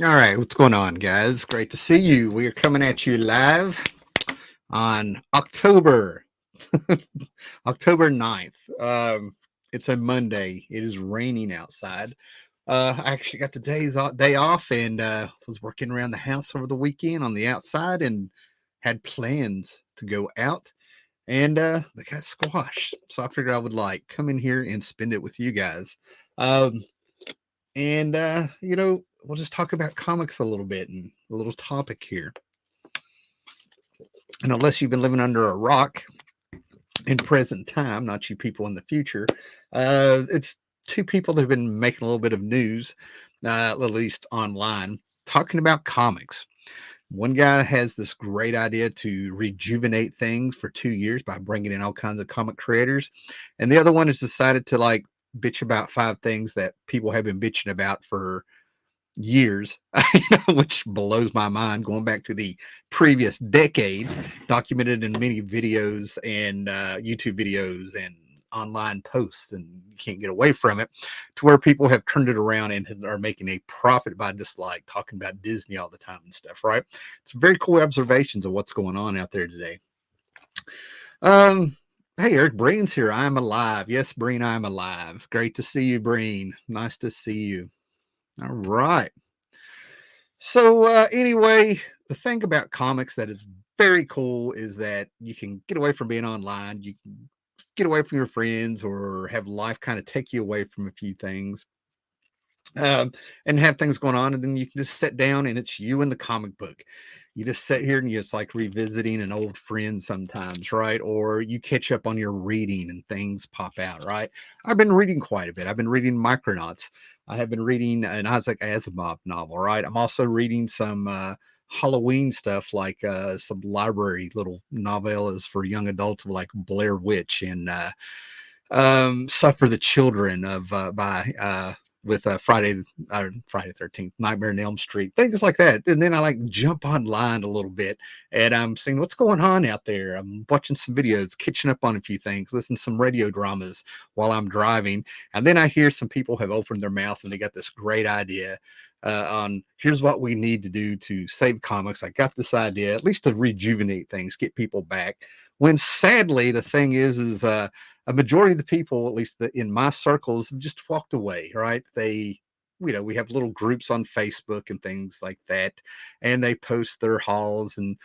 All right, what's going on, guys? Great to see you. We are coming at you live on October 9th. It's a Monday. It is raining outside. I actually got the day off and was working around the house over the weekend on the outside and had plans to go out and they got squashed. So I figured I would like come in here and spend it with you guys. Um, and we'll just talk about comics a little bit and a little topic here. And unless you've been living under a rock in present time, not you people in the future, it's two people that have been making a little bit of news, at least online, talking about comics. One guy has this great idea to rejuvenate things for 2 years by bringing in all kinds of comic creators, and the other one has decided to like bitch about five things that people have been bitching about for years, which blows my mind, going back to the previous decade, documented in many videos and YouTube videos and online posts, and you can't get away from it, to where people have turned it around and are making a profit by just like talking about Disney all the time and stuff, right? It's very cool observations of what's going on out there today. Um, Hey, Eric, Breen's here. I'm alive. Yes, Breen, I'm alive. Great to see you, Breen. Nice to see you. All right. So anyway, the thing about comics that is very cool is that you can get away from being online. You can get away from your friends or have life kind of take you away from a few things, and have things going on. And then you can just sit down and it's you and the comic book. You just sit here and you're just like revisiting an old friend sometimes, right? Or you catch up on your reading and things pop out, right? I've been reading quite a bit. I've been reading Micronauts. I have been reading an Isaac Asimov novel, right? I'm also reading some Halloween stuff, like some library little novellas for young adults, like Blair Witch and Suffer the Children of by with Friday 13th, Nightmare on Elm Street, things like that. And then I like jump online a little bit and I'm seeing what's going on out there. I'm watching some videos, catching up on a few things, listening to some radio dramas while I'm driving. And then I hear some people have opened their mouth and they got this great idea on here's what we need to do to save comics. I got this idea, at least to rejuvenate things, get people back. When sadly, the thing is a majority of the people, at least in my circles, have just walked away, right? We have little groups on Facebook and things like that, and they post their hauls, and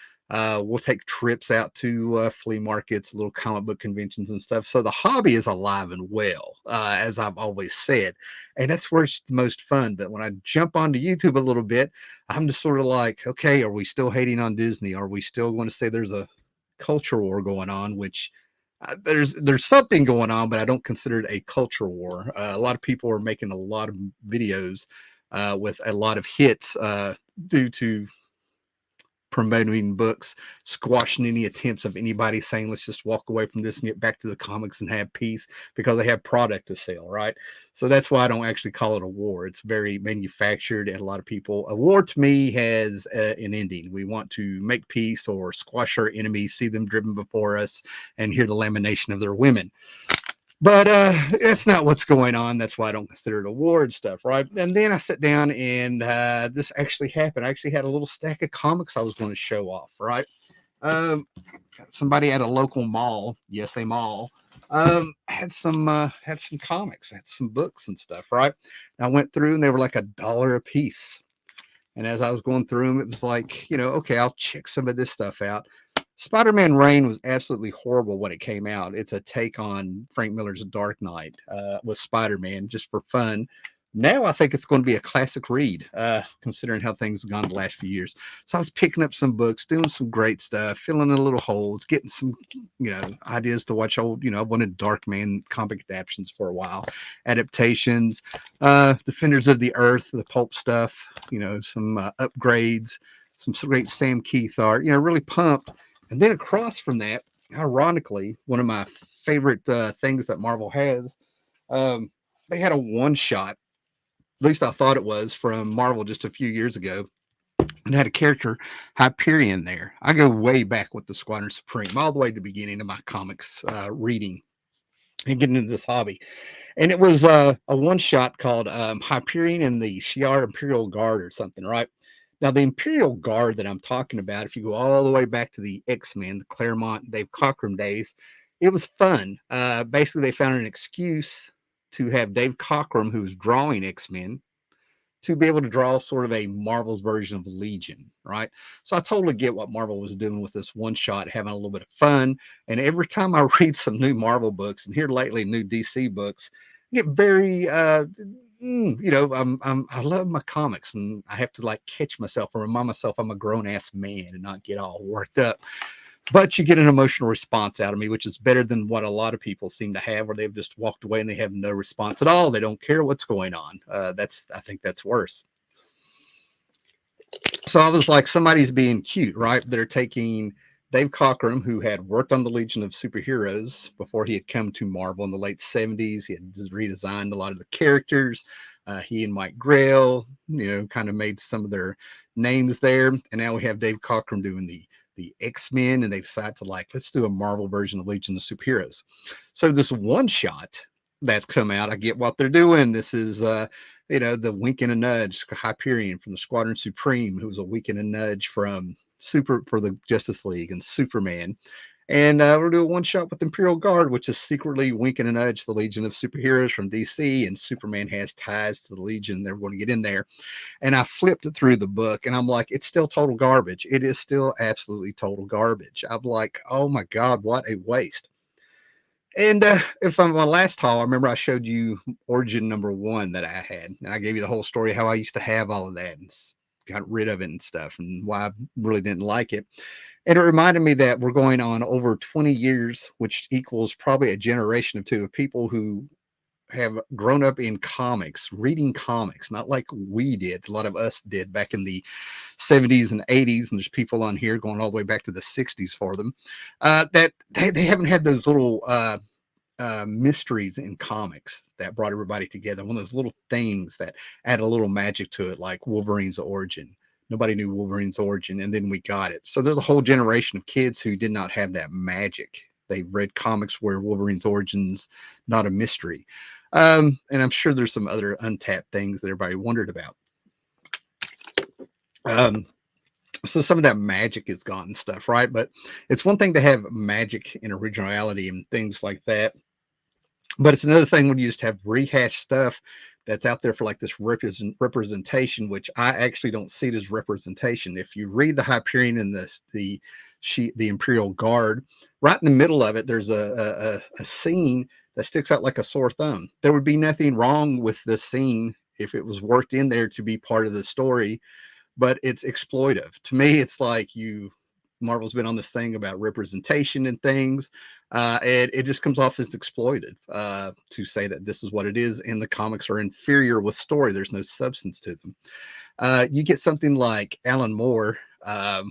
we'll take trips out to flea markets, little comic book conventions and stuff. So the hobby is alive and well, as I've always said, and that's where it's the most fun. But when I jump onto YouTube a little bit, I'm just sort of like, okay, are we still hating on Disney? Are we still going to say there's a culture war going on, which there's something going on, but I don't consider it a culture war. A lot of people are making a lot of videos with a lot of hits due to promoting books, squashing any attempts of anybody saying, let's just walk away from this and get back to the comics and have peace because they have product to sell, right? So that's why I don't actually call it a war. It's very manufactured, and a lot of people, a war to me has an ending. We want to make peace or squash our enemies, see them driven before us, and hear the lamentation of their women. But that's not what's going on. That's why I don't consider it a war and stuff, right? And then I sit down and this actually happened. I actually had a little stack of comics I was going to show off, right? Um, Somebody at a local mall, yes, a mall, had some comics, had some books and stuff, right? And I went through and they were like $1 a piece. And as I was going through them, it was like, okay, I'll check some of this stuff out. Spider-Man Reign was absolutely horrible when it came out. It's a take on Frank Miller's Dark Knight with Spider-Man, just for fun. Now I think it's going to be a classic read, considering how things have gone the last few years. So I was picking up some books, doing some great stuff, filling in little holes, getting some, ideas to watch old. I wanted Darkman comic adaptations for a while, adaptations, Defenders of the Earth, the pulp stuff, some upgrades, some great Sam Keith art. Really pumped. And then across from that, ironically, one of my favorite things that Marvel has, they had a one shot, at least I thought it was, from Marvel just a few years ago, and had a character, Hyperion, there. I go way back with the Squadron Supreme, all the way to the beginning of my comics reading. and getting into this hobby. And it was a one shot called Hyperion and the Shi'ar Imperial Guard or something, right? Now, the Imperial Guard that I'm talking about, if you go all the way back to the X-Men, the Claremont, Dave Cockrum days, it was fun. Basically, they found an excuse to have Dave Cockrum, who was drawing X-Men, to be able to draw sort of a Marvel's version of Legion, right? So I totally get what Marvel was doing with this one shot, having a little bit of fun. And every time I read some new Marvel books, and here lately new DC books, I get very I love my comics, and I have to like catch myself and remind myself I'm a grown ass man and not get all worked up. But you get an emotional response out of me, which is better than what a lot of people seem to have, where they've just walked away and they have no response at all. They don't care what's going on. I think that's worse. So I was like, somebody's being cute, right? They're taking Dave Cockrum, who had worked on the Legion of Superheroes before he had come to Marvel in the late 70s. He had redesigned a lot of the characters. He and Mike Grail, kind of made some of their names there. And now we have Dave Cockrum doing the X-Men, and they decide to let's do a Marvel version of Legion of Superheroes. So this one shot that's come out, I get what they're doing. This is the wink and a nudge Hyperion from the Squadron Supreme, who was a wink and a nudge from for the Justice League and Superman. And we're doing one shot with Imperial Guard, which is secretly wink and a nudge the Legion of Superheroes from DC, and Superman has ties to the Legion. They're going to get in there. And I flipped it through the book, and I'm like, it's still total garbage. It is still absolutely total garbage. I'm like, oh my God, what a waste. And if I'm my last haul, I remember I showed you Origin #1 that I had, and I gave you the whole story how I used to have all of that and got rid of it and stuff, and why I really didn't like it. And it reminded me that we're going on over 20 years, which equals probably a generation or two of people who have grown up in comics, reading comics, not like we did. A lot of us did back in the 70s and 80s, and there's people on here going all the way back to the 60s for them, that they haven't had those little mysteries in comics that brought everybody together. One of those little things that add a little magic to it, like Wolverine's origin. Nobody knew Wolverine's origin, and then we got it. So there's a whole generation of kids who did not have that magic. They read comics where Wolverine's origin's not a mystery. And I'm sure there's some other untapped things that everybody wondered about. So some of that magic is gone and stuff, right? But it's one thing to have magic and originality and things like that. But it's another thing when you just have rehashed stuff that's out there for like this representation, which I actually don't see it as representation. If you read the Hyperion and the Imperial Guard, right in the middle of it, there's a scene that sticks out like a sore thumb. There would be nothing wrong with this scene if it was worked in there to be part of the story, but it's exploitive. To me, it's like Marvel's been on this thing about representation and things, and it just comes off as exploited to say that this is what it is, and the comics are inferior with story. There's no substance to them. You get something like Alan Moore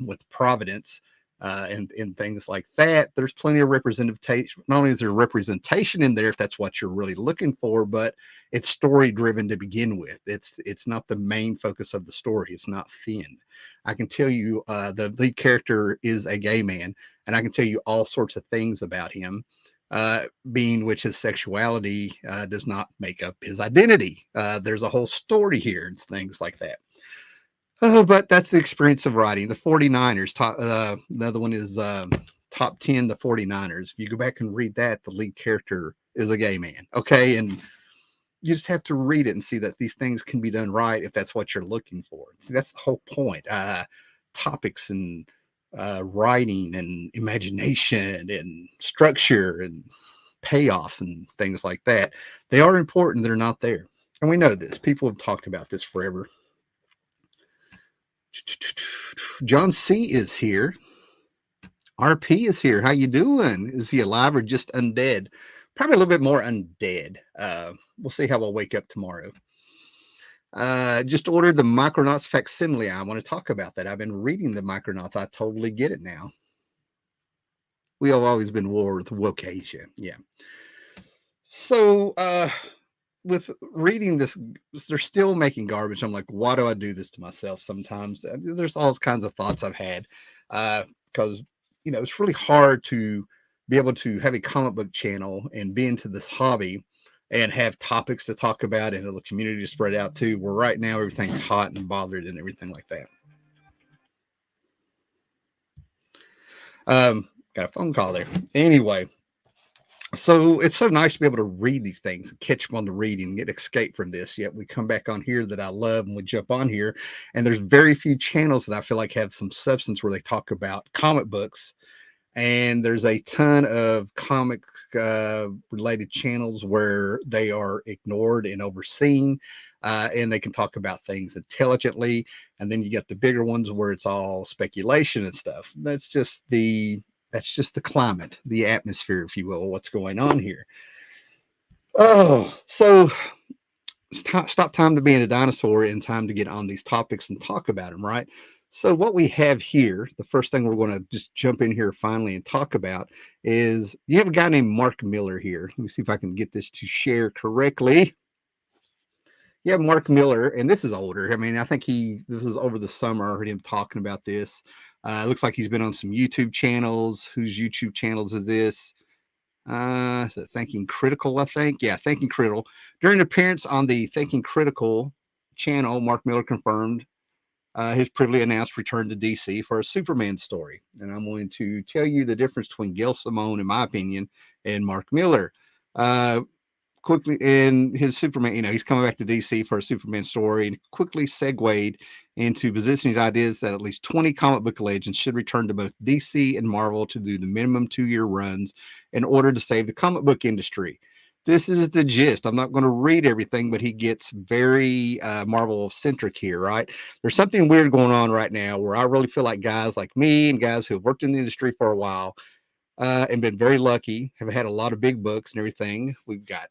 with Providence and things like that. There's plenty of representation. Not only is there representation in there, if that's what you're really looking for, but it's story driven to begin with. It's not the main focus of the story. It's not thin. I can tell you the lead character is a gay man, and I can tell you all sorts of things about him, being which his sexuality does not make up his identity. There's a whole story here and things like that. But that's the experience of writing. The 49ers, another one is Top 10, the 49ers. If you go back and read that, the lead character is a gay man. Okay. And you just have to read it and see that these things can be done right if that's what you're looking for. See, that's the whole point. Topics and writing and imagination and structure and payoffs and things like that. They are important. They're not there. And we know this. People have talked about this forever. John C is here. RP is here. How you doing? Is he alive or just undead? Probably a little bit more undead. We'll see how we'll wake up tomorrow. Just ordered the Micronauts facsimile. I want to talk about that. I've been reading the Micronauts. I totally get it now. We have always been war with Wokasia. Yeah. So with reading this, they're still making garbage. I'm like, why do I do this to myself sometimes? There's all kinds of thoughts I've had because it's really hard to be able to have a comic book channel and be into this hobby and have topics to talk about and the community to spread out too. Where right now everything's hot and bothered and everything like that. Got a phone call there. Anyway, so it's so nice to be able to read these things and catch them on the reading and get escape from this. Yet we come back on here that I love and we jump on here, and there's very few channels that I feel like have some substance where they talk about comic books, and there's a ton of comic related channels where they are ignored and overseen, and they can talk about things intelligently. And then you get the bigger ones where it's all speculation and stuff. That's just the climate, the atmosphere, if you will, what's going on here. Oh, so stop time to being a dinosaur and time to get on these topics and talk about them, right? So what we have here, the first thing we're going to just jump in here finally and talk about is you have a guy named Mark Millar here. Let me see if I can get this to share correctly. You have Mark Millar, and this is older. I mean, I think this is over the summer. I heard him talking about this. It looks like he's been on some YouTube channels. Whose YouTube channels is this? Is it Thinking Critical, I think? Yeah, Thinking Critical. During an appearance on the Thinking Critical channel, Mark Millar confirmed his previously announced return to DC for a Superman story. And I'm going to tell you the difference between Gail Simone, in my opinion, and Mark Millar. Uh, quickly in his Superman, he's coming back to DC for a Superman story and quickly segued into positioning ideas that at least 20 comic book legends should return to both DC and Marvel to do the minimum 2-year runs in order to save the comic book industry. This is the gist. I'm not going to read everything, but he gets very Marvel centric here, right? There's something weird going on right now where I really feel like guys like me and guys who have worked in the industry for a while and been very lucky, have had a lot of big books and everything. We've got,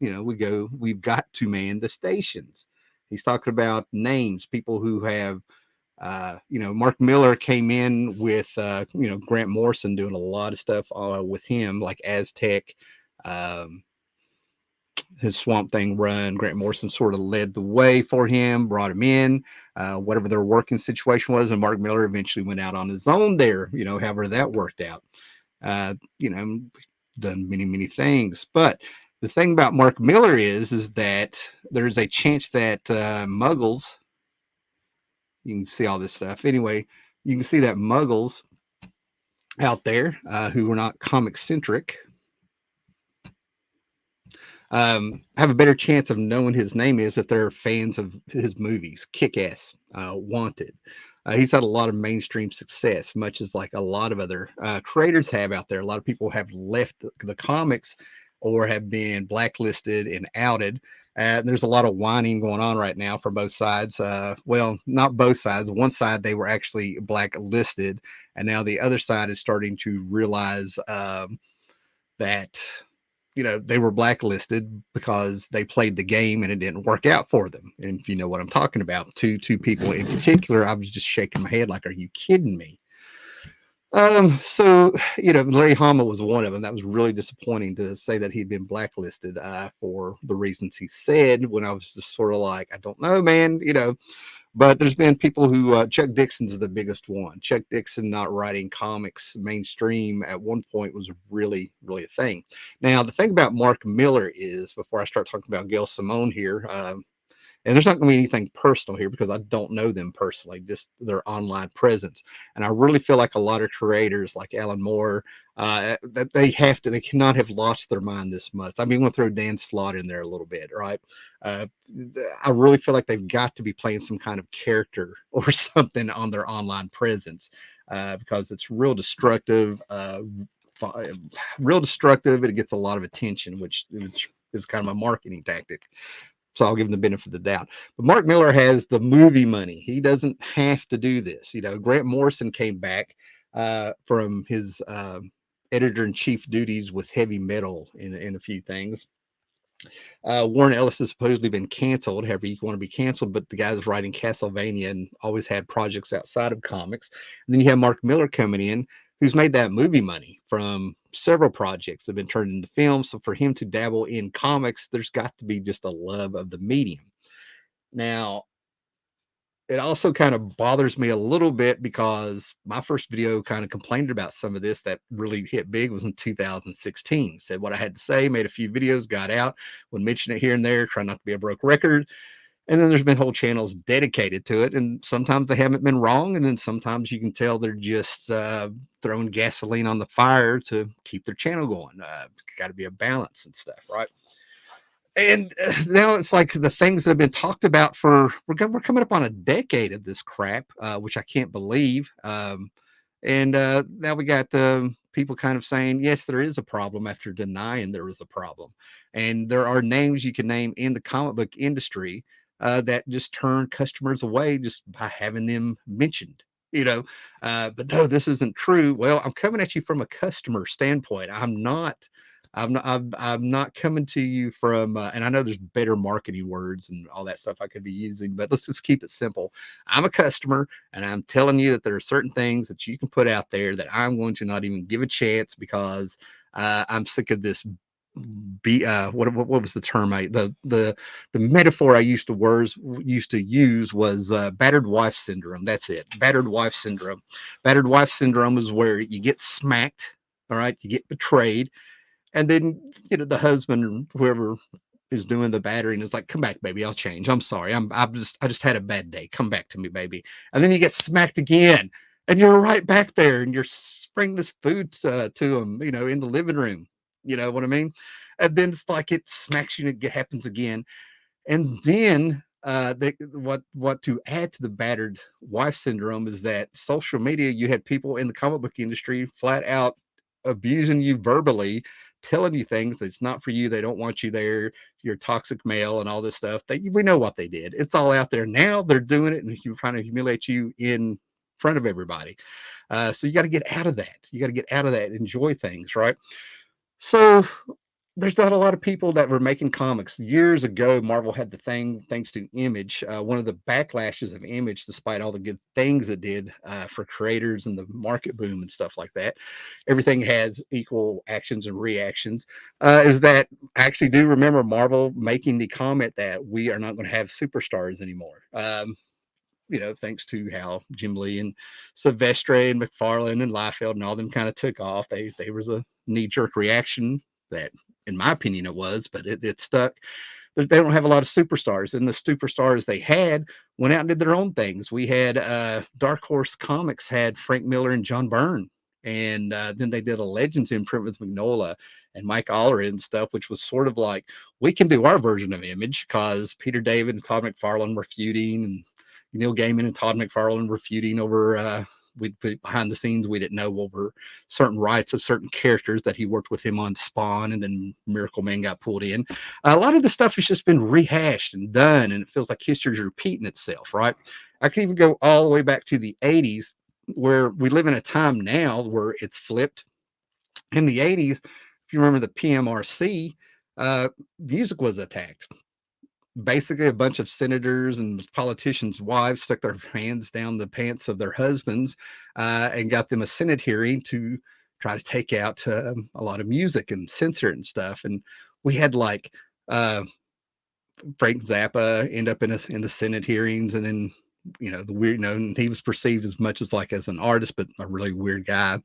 we've got to man the stations. He's talking about names, people who have, Mark Millar came in with, Grant Morrison doing a lot of stuff with him, like Aztec, um, his Swamp Thing run. Grant Morrison sort of led the way for him, brought him in, whatever their working situation was. And Mark Millar eventually went out on his own there, however that worked out. Uh, you know, done many, many things. But the thing about Mark Millar is that there's a chance that Muggles, you can see all this stuff. Anyway, you can see that Muggles out there who are not comic centric have a better chance of knowing his name is if they're fans of his movies. Kick Ass, Wanted. He's had a lot of mainstream success, much as like a lot of other creators have out there. A lot of people have left the comics or have been blacklisted and outed. There's a lot of whining going on right now from both sides. Well, not both sides. One side, they were actually blacklisted, and now the other side is starting to realize that they were blacklisted because they played the game and it didn't work out for them. And if you know what I'm talking about, two people in particular, I was just shaking my head like, are you kidding me? So Larry Hama was one of them. That was really disappointing to say that he'd been blacklisted for the reasons he said, when I was just sort of like, I don't know, man, but there's been people who, Chuck Dixon's the biggest one. Chuck Dixon not writing comics mainstream at one point was really, really a thing. Now, the thing about Mark Millar is, before I start talking about Gail Simone here, and there's not going to be anything personal here because I don't know them personally, just their online presence. And I really feel like a lot of creators like Alan Moore, that they cannot have lost their mind this much. I mean, I'm going to throw Dan Slott in there a little bit, right? Uh, I really feel like they've got to be playing some kind of character or something on their online presence because it's real destructive. Real destructive. It gets a lot of attention, which is kind of a marketing tactic. So I'll give him the benefit of the doubt. But Mark Millar has the movie money. He doesn't have to do this. Grant Morrison came back from his editor-in-chief duties with Heavy Metal in a few things. Warren Ellis has supposedly been canceled, however you want to be canceled, but the guy's writing Castlevania and always had projects outside of comics. And then you have Mark Millar coming in, who's made that movie money from several projects that have been turned into films. So for him to dabble in comics, there's got to be just a love of the medium. Now, it also kind of bothers me a little bit because my first video kind of complained about some of this that really hit big was in 2016. Said what I had to say, made a few videos, got out, would mention it here and there, try not to be a broke record. And then there's been whole channels dedicated to it. And sometimes they haven't been wrong. And then sometimes you can tell they're just throwing gasoline on the fire to keep their channel going. Got to be a balance and stuff, right? And now it's like the things that have been talked about for we're coming up on a decade of this crap, which I can't believe. And now we got people kind of saying, yes, there is a problem after denying there is a problem. And there are names you can name in the comic book industry that just turn customers away just by having them mentioned. But no, this isn't true. Well, I'm coming at you from a customer standpoint. I'm not coming to you from, and I know there's better marketing words and all that stuff I could be using, but let's just keep it simple. I'm a customer, and I'm telling you that there are certain things that you can put out there that I'm going to not even give a chance because I'm sick of this. What was the term? The metaphor I used to use was battered wife syndrome. That's it. Battered wife syndrome. Battered wife syndrome is where you get smacked. All right, you get betrayed, and then, the husband or whoever is doing the battering is like, come back, baby, I'll change. I'm sorry. I just had a bad day. Come back to me, baby. And then you get smacked again. And you're right back there and you're bringing this food to them, in the living room. You know what I mean? And then it's like it smacks you and it happens again. And then what to add to the battered wife syndrome is that social media, you had people in the comic book industry flat out abusing you verbally, telling you things that's not for you. They don't want you there. You're toxic male and all this stuff. We know what they did. It's all out there now. They're doing it and you're trying to humiliate you in front of everybody. So you got to get out of that. You got to get out of that. Enjoy things, right? So there's not a lot of people that were making comics years ago. Marvel had the thing thanks to Image. One of the backlashes of Image, despite all the good things it did for creators and the market boom and stuff like that, everything has equal actions and reactions. Is that I actually do remember Marvel making the comment that we are not going to have superstars anymore. Thanks to how Jim Lee and Silvestre and McFarlane and Liefeld and all them kind of took off. They was a knee jerk reaction that, in my opinion, it was, but it stuck. They don't have a lot of superstars, and the superstars they had went out and did their own things. We had Dark Horse Comics had Frank Miller and John Byrne, and then they did a Legends imprint with Mignola and Mike Allred and stuff, which was sort of like we can do our version of Image because Peter David and Todd McFarlane were feuding, and Neil Gaiman and Todd McFarlane were feuding over. We behind the scenes we didn't know over certain rights of certain characters that he worked with him on Spawn, and then Miracle Man got pulled in. A lot of the stuff has just been rehashed and done, and it feels like history's repeating itself, right? I can even go all the way back to the 80s, where we live in a time now where it's flipped. In the 80s, if you remember the PMRC, music was attacked. Basically, a bunch of senators and politicians' wives stuck their hands down the pants of their husbands and got them a Senate hearing to try to take out a lot of music and censor it and stuff. And we had like uh, Frank Zappa end up in the Senate hearings, and then the weird, and he was perceived as much as like as an artist, but a really weird guy.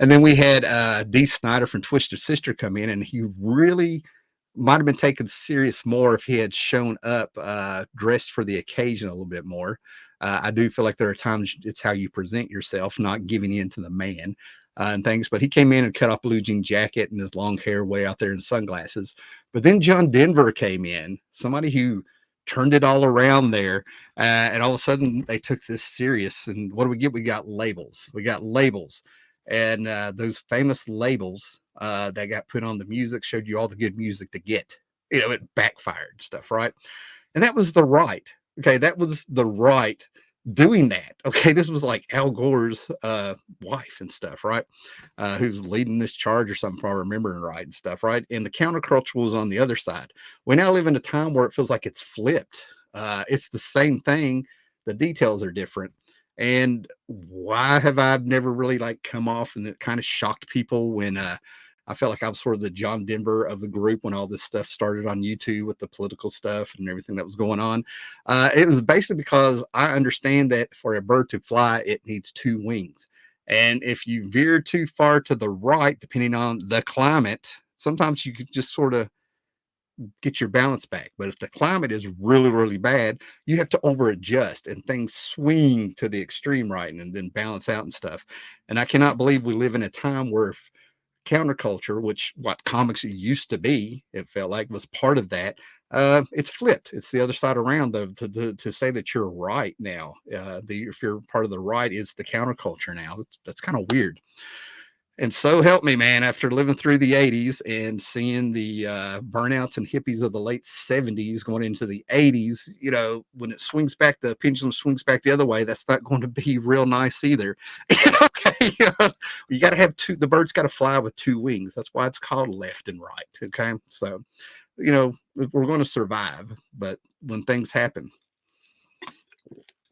And then we had Dee Snider from Twisted Sister come in, and he really might have been taken serious more if he had shown up dressed for the occasion a little bit more. I do feel like there are times it's how you present yourself, not giving in to the man and things. But he came in and cut off blue jean jacket and his long hair way out there in sunglasses. But then John Denver came in, somebody who turned it all around there. And all of a sudden they took this serious. And what do we get? We got labels. We got labels. And those famous labels that got put on the music showed you all the good music to get. It backfired stuff, right? And that was the right. Okay, that was the right doing that. Okay, this was like Al Gore's wife and stuff, right? Who's leading this charge or something, if I remember right and stuff, right? And the counterculture was on the other side. We now live in a time where it feels like it's flipped. It's the same thing. The details are different. And why have I never really like come off and it kind of shocked people when I felt like I was sort of the John Denver of the group when all this stuff started on YouTube with the political stuff and everything that was going on. It was basically because I understand that for a bird to fly, it needs two wings. And if you veer too far to the right, depending on the climate, sometimes you could just sort of get your balance back. But if the climate is really, really bad, you have to over adjust and things swing to the extreme right and then balance out and stuff. And I cannot believe we live in a time where if counterculture, which what comics used to be, it felt like was part of that. It's flipped. It's the other side around. To say that you're right now, if you're part of the right, is the counterculture now. That's kind of weird. And so help me, man, after living through the 80s and seeing the burnouts and hippies of the late 70s going into the 80s, when it swings back, the pendulum swings back the other way, that's not going to be real nice either. Okay. You got to have the bird's got to fly with two wings. That's why it's called left and right. Okay. So, we're going to survive, but when things happen.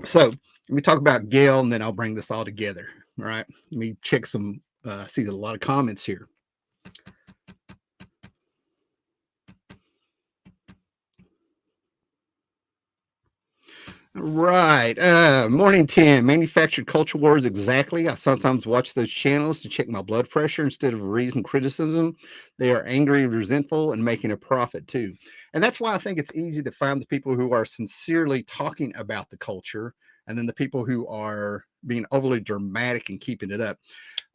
So let me talk about Gail and then I'll bring this all together. All right. Let me check some. I see a lot of comments here. Right. Morning, Tim. Manufactured culture wars, exactly. I sometimes watch those channels to check my blood pressure instead of reason criticism. They are angry and resentful and making a profit too. And that's why I think it's easy to find the people who are sincerely talking about the culture and then the people who are being overly dramatic and keeping it up.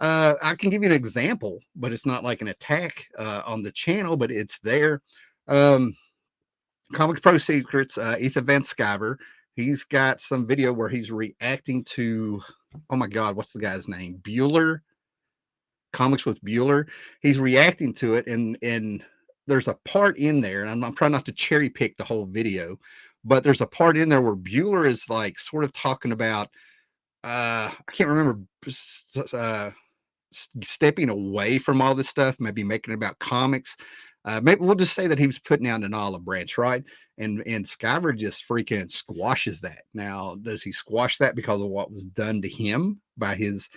I can give you an example, but it's not like an attack on the channel, but it's there. Um, Comics Pro Secrets, Ethan Van Sciver. He's got some video where he's reacting to, oh my God, what's the guy's name? Bueller, Comics with Bueller. He's reacting to it, and there's a part in there, and I'm trying not to cherry pick the whole video, but there's a part in there where Bueller is like sort of talking about, I can't remember, uh, stepping away from all this stuff, maybe making it about comics. Maybe we'll just say that he was putting out an olive branch, right? And Skyver just freaking squashes that. Now, does he squash that because of what was done to him by his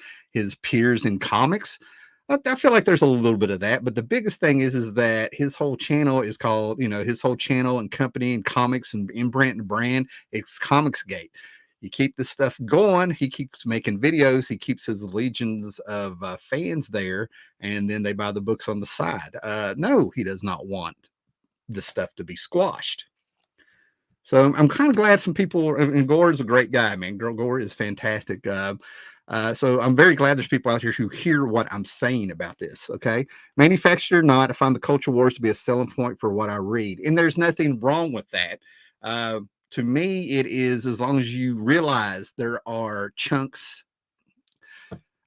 peers in comics? I feel like there's a little bit of that, but the biggest thing is that his whole channel is called, his whole channel and company and comics and imprint and brand, it's Comicsgate. You keep this stuff going. He keeps making videos. He keeps his legions of fans there, and then they buy the books on the side. No, he does not want the stuff to be squashed. So I'm kind of glad some people, and Gore is a great guy, man. Gore is fantastic. So I'm very glad there's people out here who hear what I'm saying about this. Okay. Manufactured or not, I find the culture wars to be a selling point for what I read. And there's nothing wrong with that. To me, it is as long as you realize there are chunks,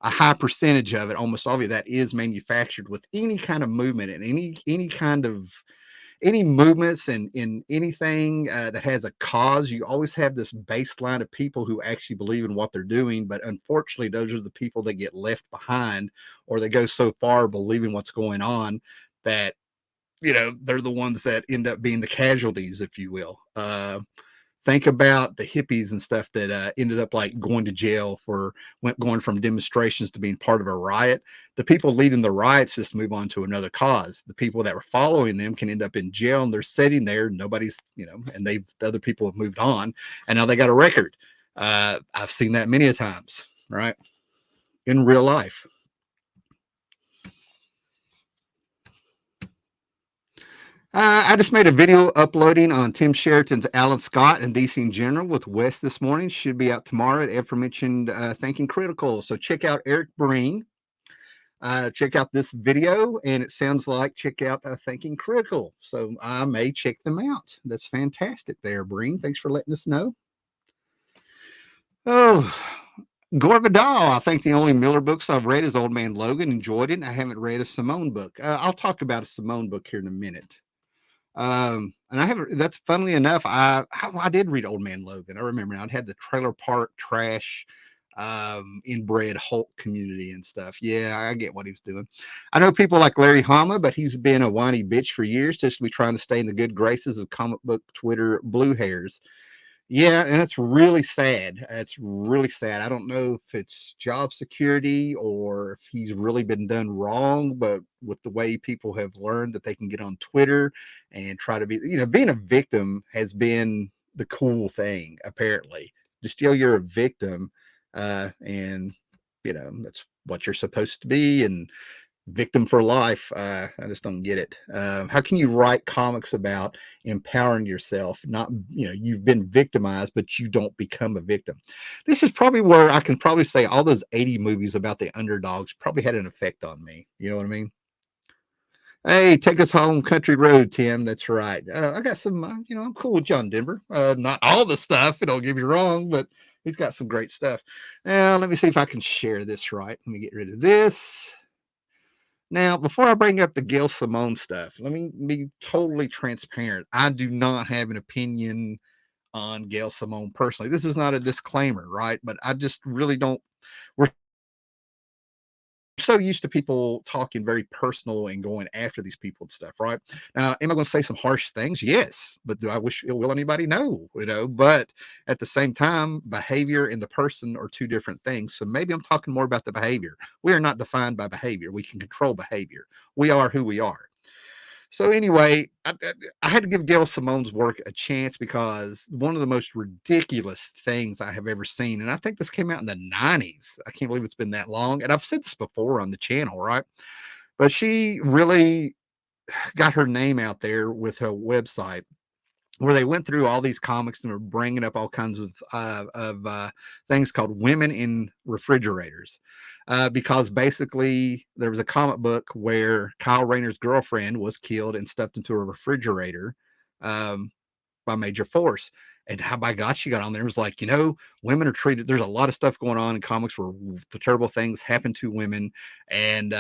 a high percentage of it, almost all of it, that is manufactured with any kind of movement and any kind of any movements and in anything that has a cause. You always have this baseline of people who actually believe in what they're doing, but unfortunately those are the people that get left behind, or they go so far believing what's going on that they're the ones that end up being the casualties, if you will. Think about the hippies and stuff that ended up like going to jail for going from demonstrations to being part of a riot. The people leading the riots just move on to another cause. The people that were following them can end up in jail, and they're sitting there. Nobody's, and the other people have moved on, and now they got a record. I've seen that many a times, right, in real life. I just made a video uploading on Tim Sheraton's Alan Scott and DC in general with Wes this morning. Should be out tomorrow at aforementioned Thinking Critical. So check out Eric Breen. Check out this video, and it sounds like check out Thinking Critical. So I may check them out. That's fantastic there, Breen. Thanks for letting us know. Oh, Gore Vidal. I think the only Millar books I've read is Old Man Logan. Enjoyed it. I haven't read a Simone book. I'll talk about a Simone book here in a minute. And I haven't, that's funnily enough, I did read Old Man Logan. I remember now. It had the trailer park trash, inbred Hulk community and stuff. Yeah, I get what he's doing. I know people like Larry Hama, but he's been a whiny bitch for years, just to be trying to stay in the good graces of comic book Twitter blue hairs. Yeah, and it's really sad. It's really sad. I don't know if it's job security or if he's really been done wrong, but with the way people have learned that they can get on Twitter and try to be, being a victim has been the cool thing, apparently. Just still you're a victim, and that's what you're supposed to be, and victim for life. I just don't get it. How can you write comics about empowering yourself? Not, you've been victimized, but you don't become a victim. This is probably where I can probably say all those 80 movies about the underdogs probably had an effect on me. You know what I mean? Hey, take us home, country road, Tim. That's right. I got some, I'm cool with John Denver. Not all the stuff, don't get me wrong, but he's got some great stuff. Now, let me see if I can share this right. Let me get rid of this. Now, before I bring up the Gail Simone stuff, let me be totally transparent. I do not have an opinion on Gail Simone personally. This is not a disclaimer, right? But I just really don't. We're so used to people talking very personal and going after these people and stuff, right? Now, am I going to say some harsh things? Yes, but do I wish ill will anybody? No, But at the same time, behavior and the person are two different things. So maybe I'm talking more about the behavior. We are not defined by behavior. We can control behavior. We are who we are. So anyway, I had to give Gail Simone's work a chance because one of the most ridiculous things I have ever seen, and I think this came out in the 90s. I can't believe it's been that long. And I've said this before on the channel, right? But she really got her name out there with her website where they went through all these comics and were bringing up all kinds of things called women in refrigerators. Because basically there was a comic book where Kyle Rayner's girlfriend was killed and stuffed into a refrigerator, um, by Major Force. And how by God she got on there, it was like, women are treated. There's a lot of stuff going on in comics where the terrible things happen to women, and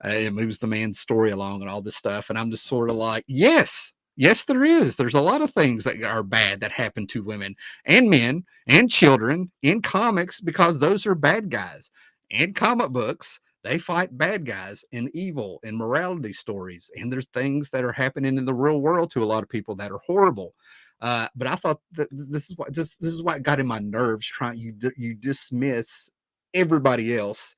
it moves the man's story along and all this stuff. And I'm just sort of like, yes, yes, there is. There's a lot of things that are bad that happen to women and men and children in comics because those are bad guys. And comic books, they fight bad guys and evil and morality stories. And there's things that are happening in the real world to a lot of people that are horrible. But I thought that this is why it got in my nerves. Trying you dismiss everybody else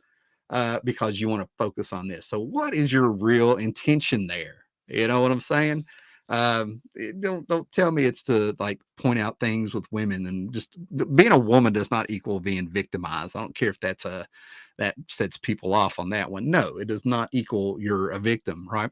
because you want to focus on this. So what is your real intention there? You know what I'm saying? Don't tell me it's to like point out things with women, and just being a woman does not equal being victimized. I don't care if that sets people off on that one. No, it does not equal you're a victim, right?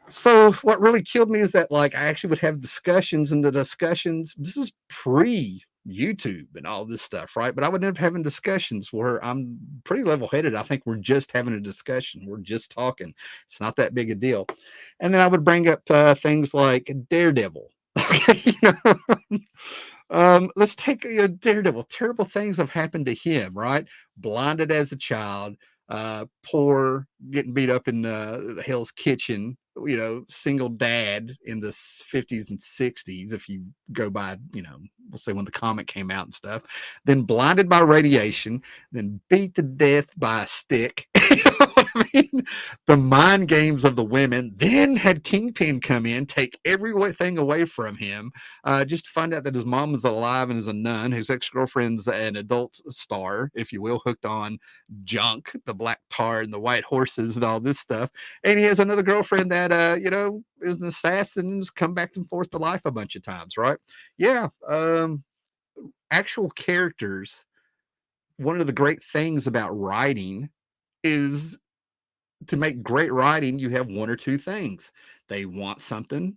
So what really killed me is that like I actually would have discussions, and the discussions, this is pre YouTube and all this stuff, right? But I would end up having discussions where I'm pretty level headed. I think we're just having a discussion. We're just talking. It's not that big a deal. And then I would bring up things like Daredevil. Okay, let's take Daredevil. Terrible things have happened to him, right? Blinded as a child, poor, getting beat up in Hell's Kitchen, single dad in the 50s and 60s, if you go by, we'll say when the comic came out and stuff, then blinded by radiation, then beat to death by a stick. You know what I mean? The mind games of the women, then had Kingpin come in, take everything away from him, just to find out that his mom is alive and is a nun. His ex-girlfriend's an adult star, if you will, hooked on junk, the black tar and the white horses and all this stuff. And he has another girlfriend that is an assassin and has come back and forth to life a bunch of times, right? Yeah. Actual characters. One of the great things about writing is to make great writing, you have one or two things. They want something,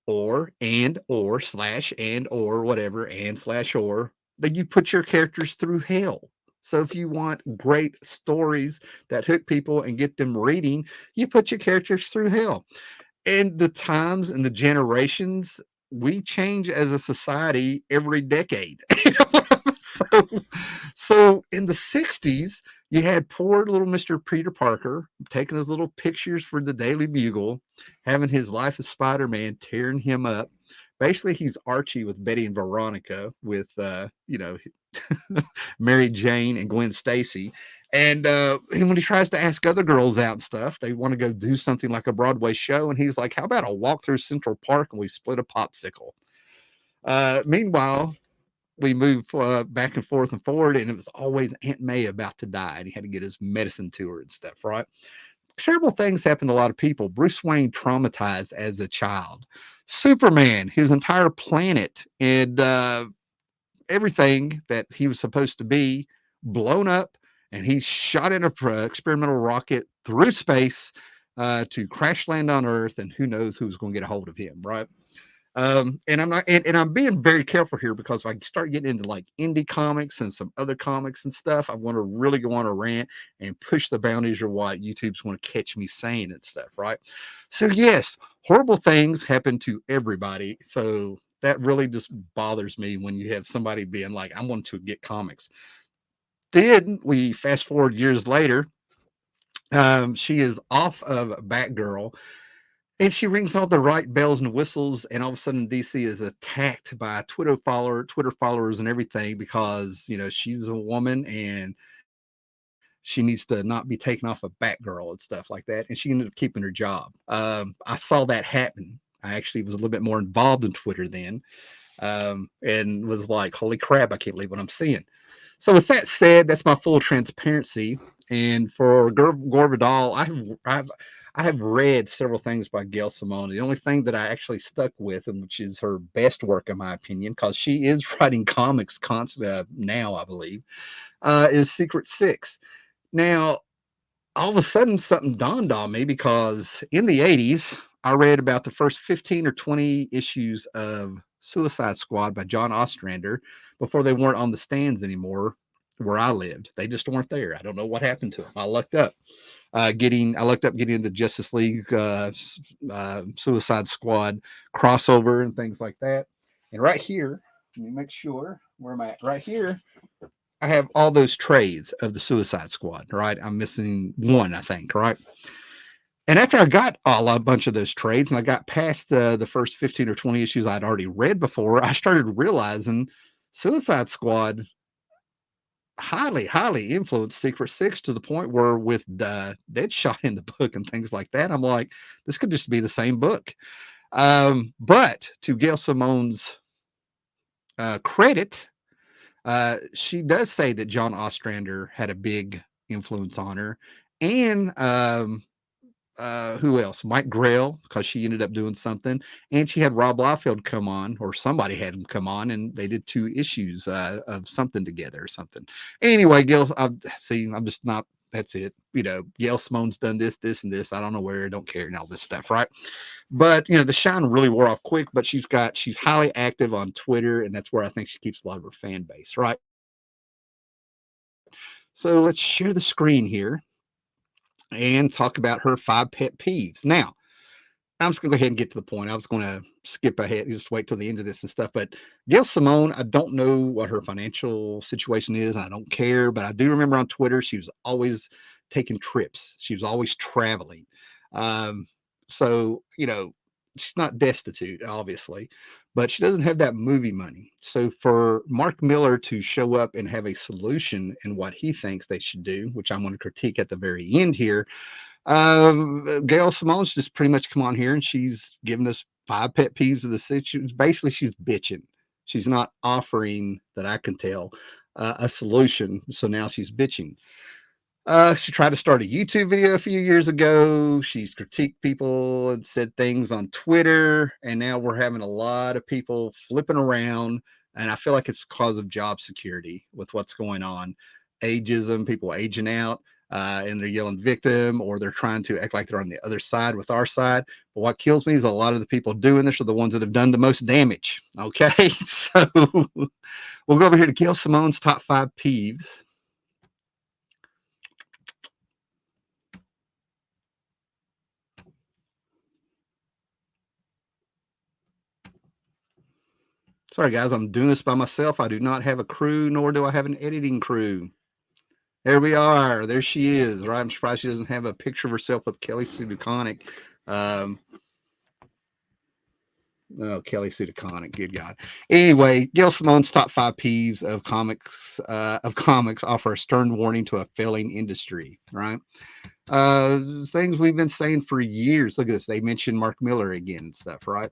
or and or slash and or whatever and slash or, then you put your characters through hell. So if you want great stories that hook people and get them reading, you put your characters through hell. And the times and the generations, we change as a society every decade. so, so in the 60s, you had poor little Mr. Peter Parker taking his little pictures for the Daily Bugle, having his life as Spider-Man, tearing him up. Basically, he's Archie with Betty and Veronica, with Mary Jane and Gwen Stacy. And when he tries to ask other girls out and stuff, they want to go do something like a Broadway show. And he's like, how about a walk through Central Park and we split a popsicle? Meanwhile, we move back and forth and forward, and it was always Aunt May about to die, and he had to get his medicine to her and stuff, right? Terrible things happen to a lot of people. Bruce Wayne traumatized as a child. Superman, his entire planet, and everything that he was supposed to be blown up, and he's shot in a experimental rocket through space to crash land on Earth, and who knows who's going to get a hold of him, right? And I'm not, and I'm being very careful here because if I start getting into like indie comics and some other comics and stuff, I want to really go on a rant and push the boundaries of what YouTube's want to catch me saying and stuff, right? So yes, horrible things happen to everybody. So that really just bothers me when you have somebody being like, I want to get comics. Then we fast forward years later. She is off of Batgirl, and she rings all the right bells and whistles, and all of a sudden DC is attacked by Twitter followers and everything because she's a woman and she needs to not be taken off of Batgirl and stuff like that. And she ended up keeping her job. I saw that happen. I actually was a little bit more involved in Twitter then, and was like, "Holy crap! I can't believe what I'm seeing." So with that said, that's my full transparency. And for Gore Vidal, I have read several things by Gail Simone. The only thing that I actually stuck with, and which is her best work in my opinion, because she is writing comics now, I believe, is Secret Six. Now, all of a sudden, something dawned on me because in the '80s, I read about the first 15 or 20 issues of Suicide Squad by John Ostrander before they weren't on the stands anymore where I lived. They just weren't there. I don't know what happened to them. I looked up getting the Justice League Suicide Squad crossover and things like that. And right here, let me make sure where am I at? Right here, I have all those trades of the Suicide Squad. Right, I'm missing one, I think. Right, and after I got a bunch of those trades and I got past the first 15 or 20 issues I'd already read before, I started realizing Suicide Squad highly influenced Secret Six to the point where with the Deadshot in the book and things like that, I'm like, this could just be the same book. But to Gail Simone's credit, she does say that John Ostrander had a big influence on her, and who else? Mike Grail, because she ended up doing something, and she had Rob Liefeld come on, or somebody had him come on, and they did 2 issues of something together or something. Anyway, Gail, I'm just not. That's it. Gail Simone's done this, and this. I don't know where. Don't care, and all this stuff, right? But the shine really wore off quick. But she's highly active on Twitter, and that's where I think she keeps a lot of her fan base, right? So let's share the screen here and talk about her 5 pet peeves. Now, I'm just going to go ahead and get to the point. I was going to skip ahead, just wait till the end of this and stuff. But Gail Simone, I don't know what her financial situation is. I don't care, but I do remember on Twitter she was always taking trips. She was always traveling. Um, so she's not destitute, obviously, but she doesn't have that movie money. So for Mark Millar to show up and have a solution in what he thinks they should do, which I'm going to critique at the very end here, Gail Simone's just pretty much come on here and she's given us 5 pet peeves of the situation. Basically, she's bitching. She's not offering, that I can tell, a solution. So now she's bitching. She tried to start a YouTube video a few years ago. She's critiqued people and said things on Twitter. And now we're having a lot of people flipping around. And I feel like it's because of job security with what's going on. Ageism, people aging out, and they're yelling victim, or they're trying to act like they're on the other side with our side. But what kills me is a lot of the people doing this are the ones that have done the most damage. Okay. So we'll go over here to Gail Simone's top 5 peeves. Sorry, guys, I'm doing this by myself. I do not have a crew, nor do I have an editing crew. There we are. There she is, right? I'm surprised she doesn't have a picture of herself with Kelly Sue DeConnick. Oh, Kelly Sue DeConnick, good God. Anyway, Gail Simone's top 5 peeves of comics offer a stern warning to a failing industry, right? Things we've been saying for years. Look at this. They mentioned Mark Millar again and stuff, right?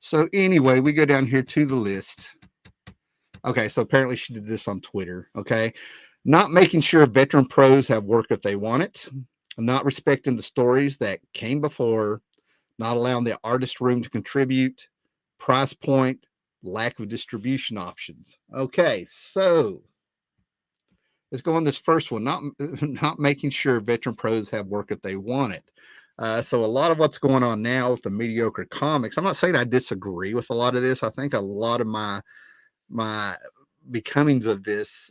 So anyway, we go down here to the list. Okay, so apparently she did this on Twitter. Okay, not making sure veteran pros have work if they want it, not respecting the stories that came before, not allowing the artist room to contribute, price point, lack of distribution options. Okay, so let's go on this first one. Not not making sure veteran pros have work if they want it. So a lot of what's going on now with the mediocre comics. I'm not saying I disagree with a lot of this. I think a lot of my becomings of this,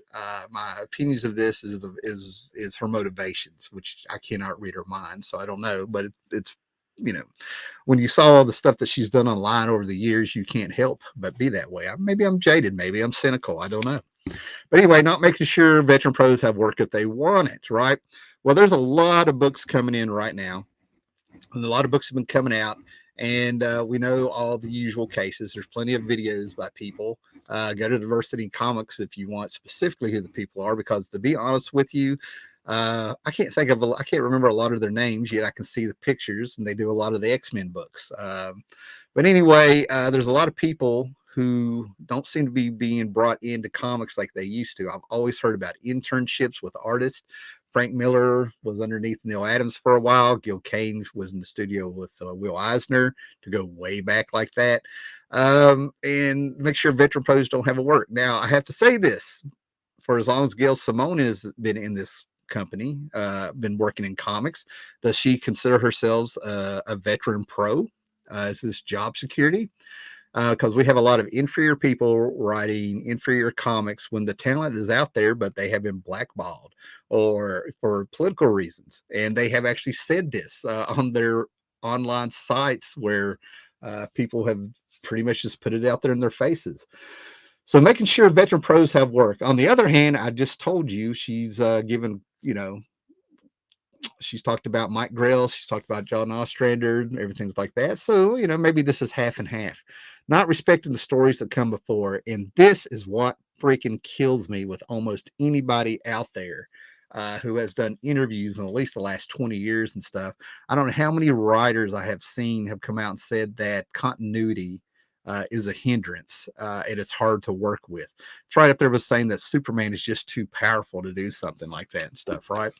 my opinions of this is her motivations, which I cannot read her mind, so I don't know. But it's you know, when you saw all the stuff that she's done online over the years, you can't help but be that way. Maybe I'm jaded, maybe I'm cynical. I don't know. But anyway, not making sure veteran pros have work if they want it, right? Well, there's a lot of books coming in right now, and a lot of books have been coming out, and we know all the usual cases. There's plenty of videos by people. Go to Diversity Comics if you want specifically who the people are, because to be honest with you, I can't remember a lot of their names yet. I can see the pictures, and they do a lot of the X-Men books. But anyway, there's a lot of people who don't seem to be being brought into comics like they used to. I've always heard about internships with artists. Frank Miller was underneath Neil Adams for a while. Gil Kane was in the studio with Will Eisner, to go way back like that. And make sure veteran pros don't have a work. Now, I have to say this, for as long as Gail Simone has been in this company, been working in comics, does she consider herself a veteran pro? Is this job security? Because we have a lot of inferior people writing inferior comics when the talent is out there, but they have been blackballed or for political reasons. And they have actually said this on their online sites where people have pretty much just put it out there in their faces. So making sure veteran pros have work. On the other hand, I just told you she's given, she's talked about Mike Grell, she's talked about John Ostrander, everything's like that. So, maybe this is half and half. Not respecting the stories that come before. And this is what freaking kills me with almost anybody out there who has done interviews in at least the last 20 years and stuff. I don't know how many writers I have seen have come out and said that continuity is a hindrance and it's hard to work with. It's right up there with saying that Superman is just too powerful to do something like that and stuff, right?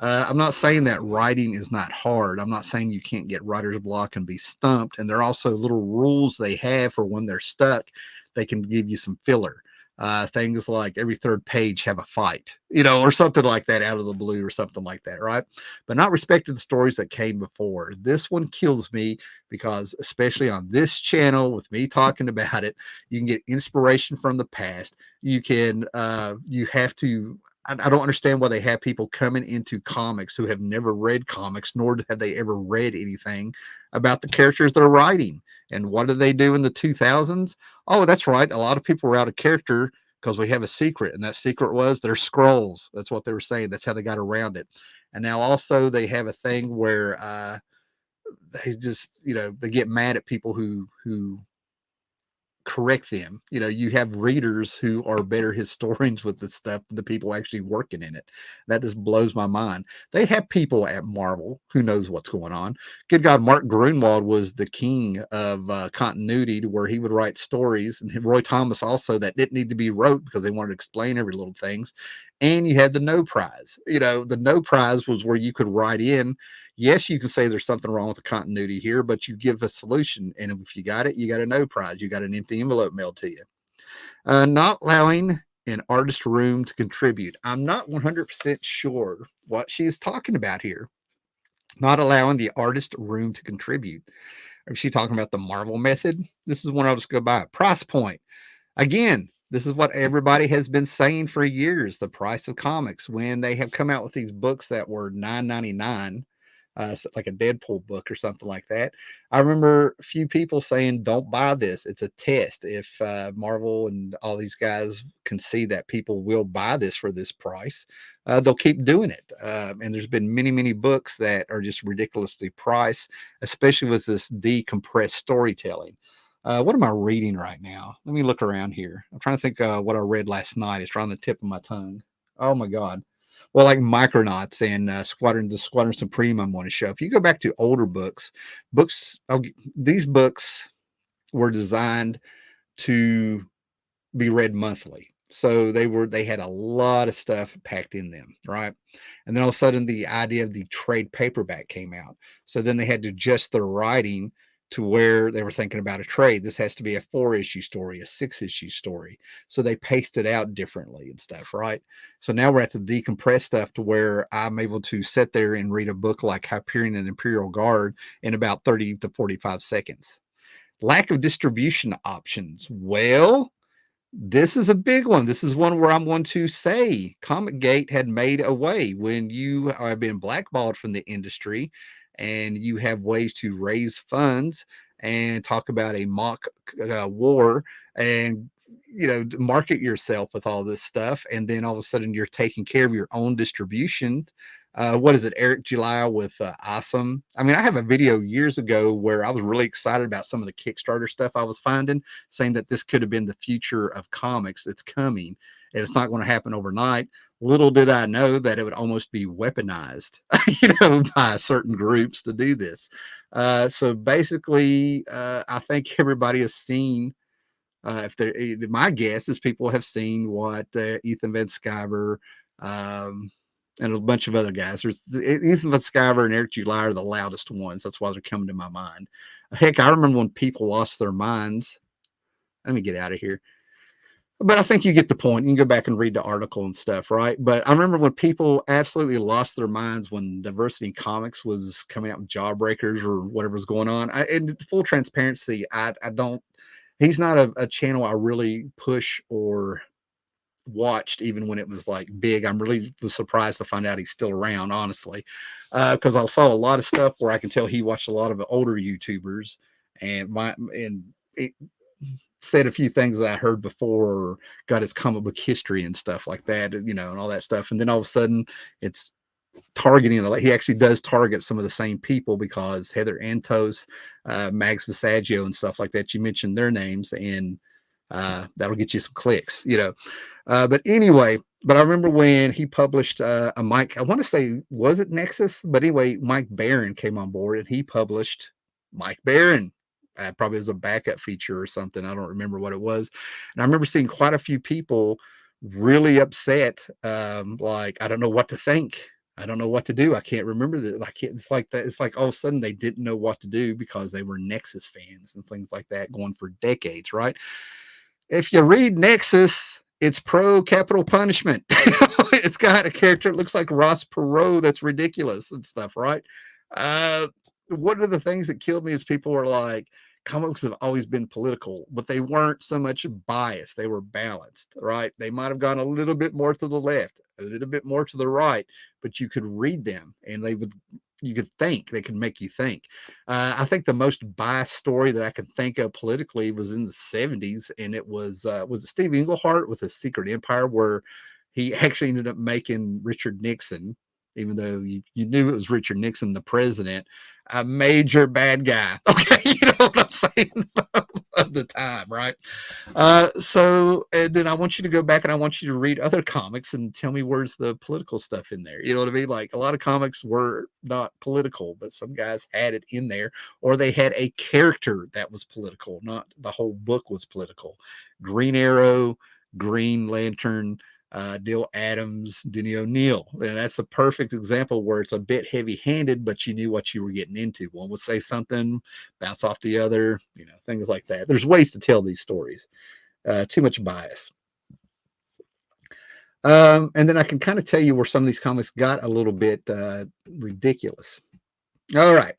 I'm not saying that writing is not hard. I'm not saying you can't get writer's block and be stumped. And there are also little rules they have for when they're stuck. They can give you some filler. Things like every third page have a fight, or something like that out of the blue or something like that, right? But not respecting the stories that came before. This one kills me because, especially on this channel with me talking about it, you can get inspiration from the past. You have to, I don't understand why they have people coming into comics who have never read comics, nor have they ever read anything about the characters they're writing. And what did they do in the 2000s? Oh, that's right. A lot of people were out of character because we have a secret. And that secret was their scrolls. That's what they were saying. That's how they got around it. And now also they have a thing where they just, they get mad at people who correct them. You have readers who are better historians with this stuff than the people actually working in it. That just blows my mind. They have people at Marvel who knows what's going on. Good God, Mark Grunwald was the king of continuity, to where he would write stories, and Roy Thomas also, that didn't need to be wrote because they wanted to explain every little things. And you had the no prize. The no prize was where you could write in, yes, you can say there's something wrong with the continuity here, but you give a solution. And if you got it, you got a no prize. You got an empty envelope mailed to you. Not allowing an artist room to contribute. I'm not 100% sure what she is talking about here. Not allowing the artist room to contribute. Is she talking about the Marvel method? This is one I'll just go by. Price point. Again, this is what everybody has been saying for years, the price of comics. When they have come out with these books that were $9.99, like a Deadpool book or something like that, I remember a few people saying, don't buy this. It's a test. If Marvel and all these guys can see that people will buy this for this price, they'll keep doing it. And there's been many, many books that are just ridiculously priced, especially with this decompressed storytelling. What am I reading right now? Let me look around here. I'm trying to think what I read last night. It's right on the tip of my tongue. Oh my God. Well, like Micronauts and the Squadron Supreme I'm going to show. If you go back to older books, these books were designed to be read monthly. So they had a lot of stuff packed in them, right? And then all of a sudden the idea of the trade paperback came out. So then they had to adjust their writing to where they were thinking about a trade. This has to be a 4-issue story, a 6-issue story. So they paced it out differently and stuff, right? So now we're at the decompress stuff to where I'm able to sit there and read a book like Hyperion and Imperial Guard in about 30 to 45 seconds. Lack of distribution options. Well, this is a big one. This is one where I'm going to say Comic Gate had made a way when you have been blackballed from the industry and you have ways to raise funds and talk about a mock war and market yourself with all this stuff, and then all of a sudden you're taking care of your own distribution. What is it, Eric July with Awesome? I mean, I have a video years ago where I was really excited about some of the Kickstarter stuff I was finding, saying that this could have been the future of comics that's coming, and it's not going to happen overnight. Little did I know that it would almost be weaponized, by certain groups to do this. So basically, I think everybody has seen. If they're My guess is people have seen what Ethan Van Sciver, um, and a bunch of other guys. There's Ethan Van Sciver and Eric July are the loudest ones. That's why they're coming to my mind. Heck, I remember when people lost their minds. Let me get out of here. But I think you get the point. You can go back and read the article and stuff, right? But I remember when people absolutely lost their minds when Diversity Comics was coming out with Jawbreakers or whatever was going on. In full transparency, I don't. He's not a channel I really push or watched even when it was like big. I'm really was surprised to find out he's still around, honestly, because I saw a lot of stuff where I can tell he watched a lot of the older YouTubers and it said a few things that I heard before, or got his comic book history and stuff like that, and all that stuff. And then all of a sudden, it's targeting. He actually does target some of the same people because Heather Antos, Mags Visaggio, and stuff like that. You mentioned their names, and that'll get you some clicks. But anyway, but I remember when he published a Mike, I want to say, was it Nexus? But anyway, Mike Barron came on board and he published Mike Barron. Probably as a backup feature or something. I don't remember what it was. And I remember seeing quite a few people really upset. Like, I don't know what to think. I don't know what to do. I can't remember that. Like, it's like that. It's like all of a sudden they didn't know what to do because they were Nexus fans and things like that going for decades, right? If you read Nexus, it's pro capital punishment. It's got a character that looks like Ross Perot that's ridiculous and stuff, right? Uh, one of the things that killed me is people were like, comics have always been political, but they weren't so much biased. They were balanced, right? They might have gone a little bit more to the left, a little bit more to the right, but you could read them and you could think. They could make you think. I think the most biased story that I could think of politically was in the 70s, and it was it Steve Englehart with his Secret Empire, where he actually ended up making Richard Nixon, even though you knew it was Richard Nixon, the president, a major bad guy. Okay, you know what I'm saying? Of the time, right? So, and then I want you to go back and I want you to read other comics and tell me where's the political stuff in there. You know what I mean? Like, a lot of comics were not political, but some guys had it in there, or they had a character that was political, not the whole book was political. Green Arrow, Green Lantern, Neil Adams, Denny O'Neil. And that's a perfect example where it's a bit heavy handed, but you knew what you were getting into. One would say something, bounce off the other, things like that. There's ways to tell these stories. Too much bias. And then I can kind of tell you where some of these comics got a little bit ridiculous. All right.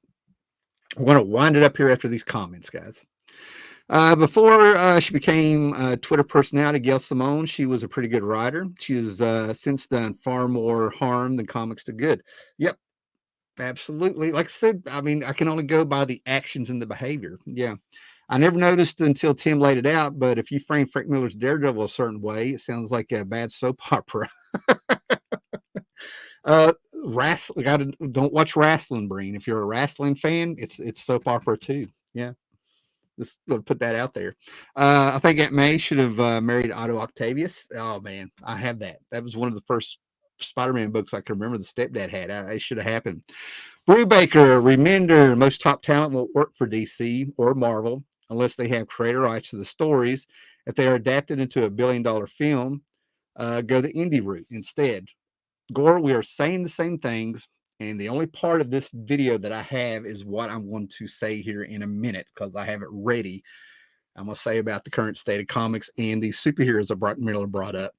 We're going to wind it up here after these comments, guys. Before she became a Twitter personality, Gail Simone, she was a pretty good writer. She has since done far more harm than comics to good. Yep, absolutely. Like I said, I mean, I can only go by the actions and the behavior. Yeah. I never noticed until Tim laid it out, but if you frame Frank Miller's Daredevil a certain way, it sounds like a bad soap opera. Wrestling, don't watch wrestling, Breen. If you're a wrestling fan, it's soap opera too. Yeah. Just going to put that out there. I think Aunt May should have married Otto Octavius. Oh man, I have that. That was one of the first Spider-Man books I can remember the stepdad had. It should have happened. Brubaker, Remender, most top talent won't work for DC or Marvel. unless they have creator rights to the stories. If they are adapted into a billion-dollar film, go the indie route instead. Gore, we are saying the same things, and the only part of this video that I have is what I'm going to say here in a minute because I have it ready. I'm going to say about the current state of comics and these superheroes that Miller brought up.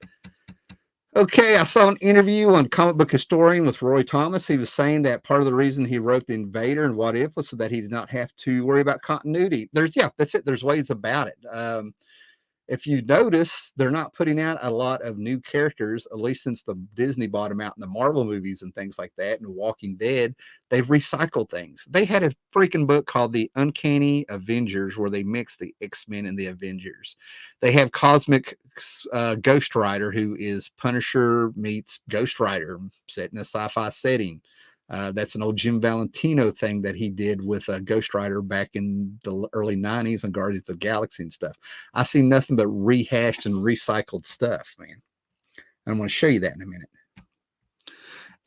Okay, I saw an interview on Comic Book Historian with Roy Thomas. He was saying that part of the reason he wrote The Invader and What If was so that he did not have to worry about continuity. That's it. There's ways about it. If you notice, they're not putting out a lot of new characters, at least since the Disney bought them out in the Marvel movies and things like that, and Walking Dead. They've recycled things. They had a freaking book called The Uncanny Avengers where they mix the X-Men and the Avengers. They have Cosmic Ghost Rider, who is Punisher meets Ghost Rider, set in a sci-fi setting. That's an old Jim Valentino thing that he did with Ghost Rider back in the early 90s and Guardians of the Galaxy and stuff. I see nothing but rehashed and recycled stuff, man. I'm going to show you that in a minute.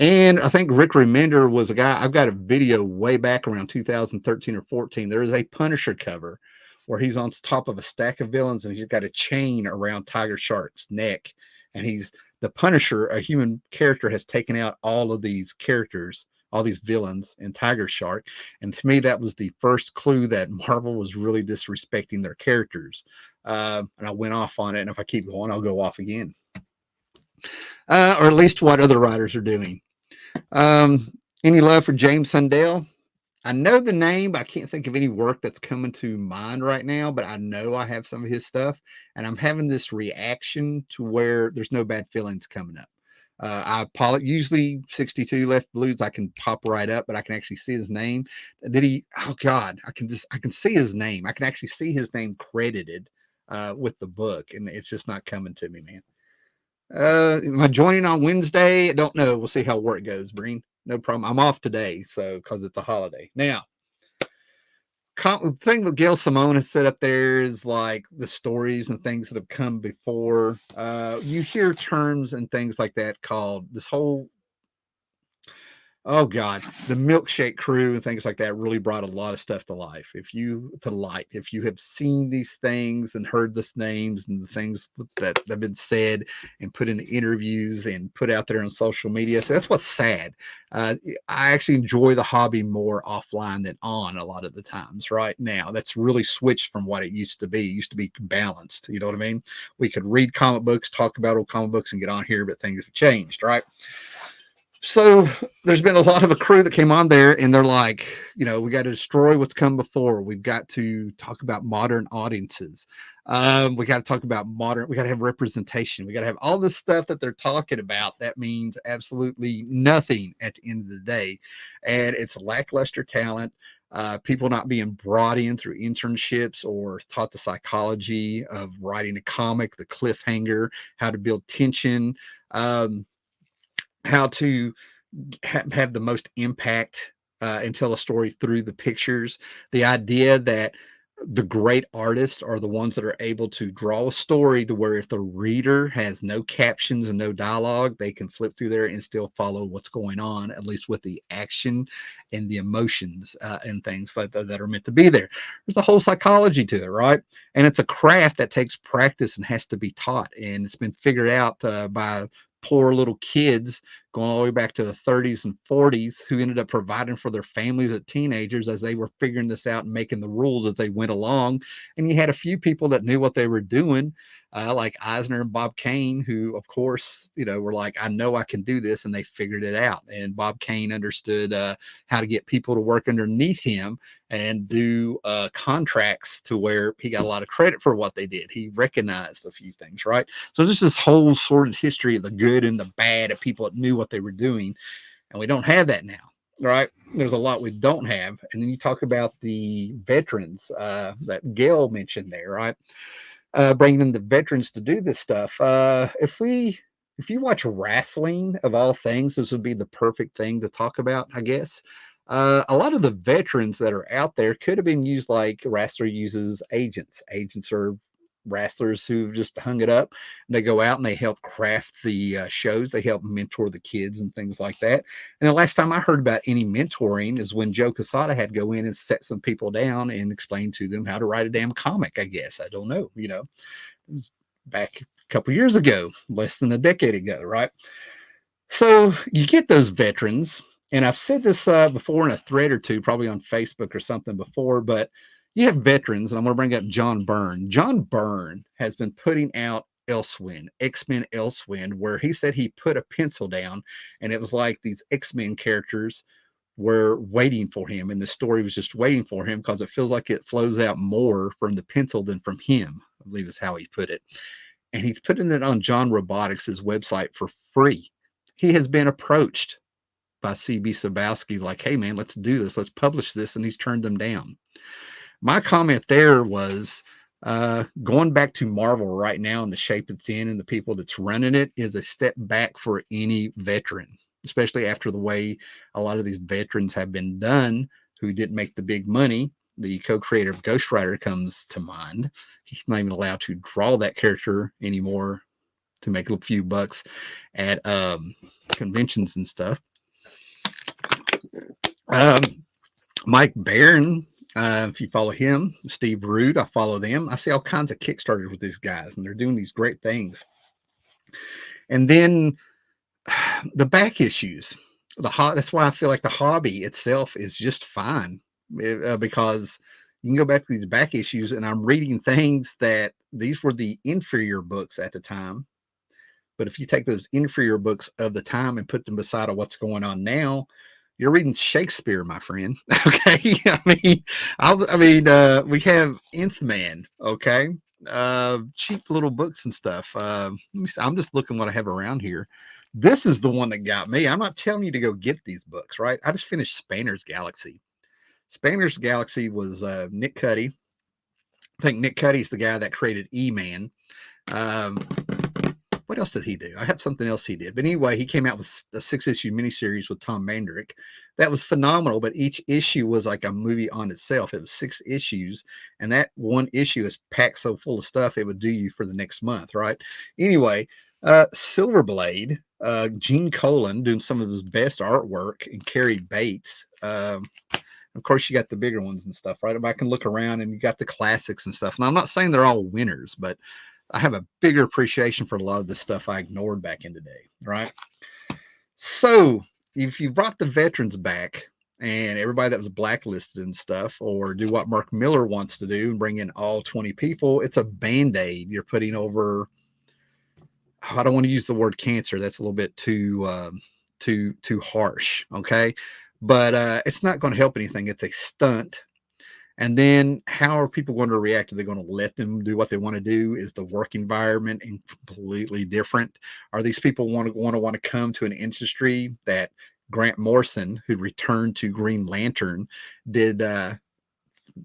And I think Rick Remender was a guy. I've got a video way back around 2013 or 14. There is a Punisher cover where he's on top of a stack of villains and he's got a chain around Tiger Shark's neck. And he's the Punisher, a human character, has taken out all of these characters, all these villains in Tiger Shark. And to me, that was the first clue that Marvel was really disrespecting their characters. And I went off on it. And if I keep going, I'll go off again. Or at least what other writers are doing. Any love for James Hundell? I know the name, but I can't think of any work that's coming to mind right now, but I know I have some of his stuff, and I'm having this reaction to where there's no bad feelings coming up. Usually 62 Left Blues, I can pop right up, but I can actually see his name. Oh God, I can see his name. I can actually see his name credited with the book, and it's just not coming to me, man. Am I joining on Wednesday? I don't know. We'll see how work goes, Breen. No problem. I'm off today, so because it's a holiday. Now, the thing with Gail Simone has set up there is like the stories and things that have come before. You hear terms and things like that called this whole, oh God, the milkshake crew and things like that really brought a lot of stuff to life. If you have seen these things and heard these names and the things that have been said and put in interviews and put out there on social media, so that's what's sad. I actually enjoy the hobby more offline than on a lot of the times. Right now, that's really switched from what it used to be. It used to be balanced. You know what I mean? We could read comic books, talk about old comic books, and get on here, but things have changed, right? So there's been a lot of a crew that came on there and they're like, we got to destroy what's come before. We've got to talk about modern audiences. We got to talk about we got to have representation. We got to have all this stuff that they're talking about. That means absolutely nothing at the end of the day. And it's lackluster talent. People not being brought in through internships or taught the psychology of writing a comic, the cliffhanger, how to build tension, how to have the most impact and tell a story through the pictures. The idea that the great artists are the ones that are able to draw a story to where if the reader has no captions and no dialogue, they can flip through there and still follow what's going on, at least with the action and the emotions and things that are meant to be there. There's a whole psychology to it, right? And it's a craft that takes practice and has to be taught. And it's been figured out by poor little kids going all the way back to the 30s and 40s who ended up providing for their families as teenagers as they were figuring this out and making the rules as they went along. And you had a few people that knew what they were doing, like Eisner and Bob Kane, who, of course, were like, I know I can do this. And they figured it out. And Bob Kane understood how to get people to work underneath him and do contracts to where he got a lot of credit for what they did. He recognized a few things, right? So there's this whole sort of history of the good and the bad of people that knew what they were doing. And we don't have that now, right? There's a lot we don't have. And then you talk about the veterans that Gail mentioned there, right? Bringing in the veterans to do this stuff. If you watch wrestling, of all things, this would be the perfect thing to talk about, I guess. A lot of the veterans that are out there could have been used like wrestler uses agents. Agents are wrestlers who just hung it up. And they go out and they help craft the shows. They help mentor the kids and things like that. And the last time I heard about any mentoring is when Joe Quesada had to go in and set some people down and explain to them how to write a damn comic, I guess. I don't know. It was back a couple years ago, less than a decade ago, right? So you get those veterans, and I've said this before in a thread or two, probably on Facebook or something before, but you have veterans, and I'm going to bring up John Byrne. John Byrne has been putting out Elsewhere, X-Men Elsewhere, where he said he put a pencil down, and it was like these X-Men characters were waiting for him, and the story was just waiting for him because it feels like it flows out more from the pencil than from him, I believe is how he put it. And he's putting it on John Robotics' website for free. He has been approached by CB Sabowski, like, hey, man, let's do this. Let's publish this. And he's turned them down. My comment there was going back to Marvel right now and the shape it's in and the people that's running it is a step back for any veteran, especially after the way a lot of these veterans have been done who didn't make the big money. The co-creator of Ghost Rider comes to mind. He's not even allowed to draw that character anymore to make a few bucks at conventions and stuff. Mike Barron, if you follow him, Steve Rude, I follow them. I see all kinds of Kickstarters with these guys, and they're doing these great things. And then the back issues, that's why I feel like the hobby itself is just fine, because you can go back to these back issues, and I'm reading things that these were the inferior books at the time. But if you take those inferior books of the time and put them beside of what's going on now, you're reading Shakespeare, my friend. Okay, we have Nth Man. Okay, cheap little books and stuff. Let me see. I'm just looking what I have around here. This is the one that got me. I'm not telling you to go get these books, right? I just finished Spanner's Galaxy. Spanner's Galaxy was Nick Cuddy. I think Nick Cuddy's the guy that created E-Man. What else did he do? I have something else he did. But anyway, he came out with a 6-issue miniseries with Tom Mandrake. That was phenomenal, but each issue was like a movie on itself. It was 6 issues, and that one issue is packed so full of stuff, it would do you for the next month, right? Anyway, Silverblade, Gene Colan doing some of his best artwork, and Carrie Bates. Of course, you got the bigger ones and stuff, right? I can look around, and you got the classics and stuff. And I'm not saying they're all winners, but I have a bigger appreciation for a lot of the stuff I ignored back in the day, right? So if you brought the veterans back and everybody that was blacklisted and stuff, or do what Mark Millar wants to do and bring in all 20 people, it's a Band-Aid you're putting over. I don't want to use the word cancer. That's a little bit too harsh. Okay. But it's not going to help anything. It's a stunt. And then how are people going to react? Are they going to let them do what they want to do? Is the work environment completely different? Are these people want to come to an industry that Grant Morrison, who returned to Green Lantern, did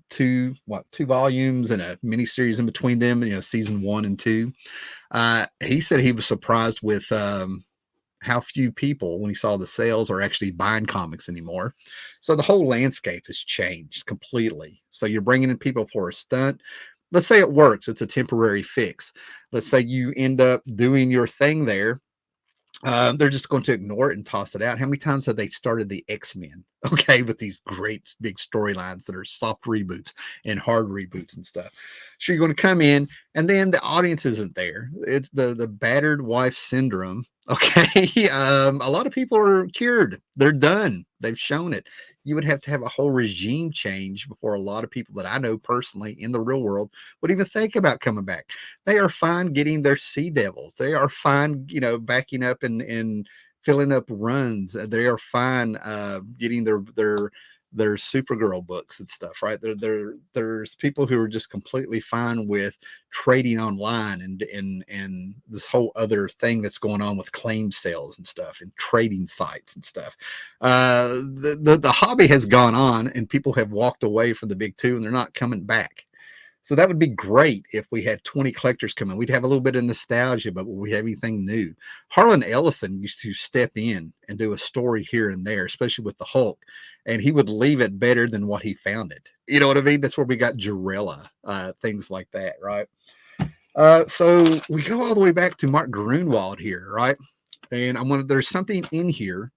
two volumes and a miniseries in between them, season 1 and 2. He said he was surprised with how few people, when he saw the sales, are actually buying comics anymore. So the whole landscape has changed completely. So you're bringing in people for a stunt. Let's say it works. It's a temporary fix. Let's say you end up doing your thing there. They're just going to ignore it and toss it out. How many times have they started the X-Men? Okay, with these great big storylines that are soft reboots and hard reboots and stuff. So you're going to come in, and then the audience isn't there. It's the battered wife syndrome. Okay, a lot of people are cured. They're done. They've shown it. You would have to have a whole regime change before a lot of people that I know personally in the real world would even think about coming back. They are fine getting their Sea Devils. They are fine, backing up and filling up runs. They are fine getting their Supergirl books and stuff, right? There's people who are just completely fine with trading online and this whole other thing that's going on with claim sales and stuff and trading sites and stuff. The hobby has gone on, and people have walked away from the big two, and they're not coming back. So that would be great if we had 20 collectors come in. We'd have a little bit of nostalgia, but we have anything new. Harlan Ellison used to step in and do a story here and there, especially with the Hulk, and he would leave it better than what he found it. You know what I mean? That's where we got Jarella, things like that, right? So we go all the way back to Mark Grunwald here, right? And there's something in here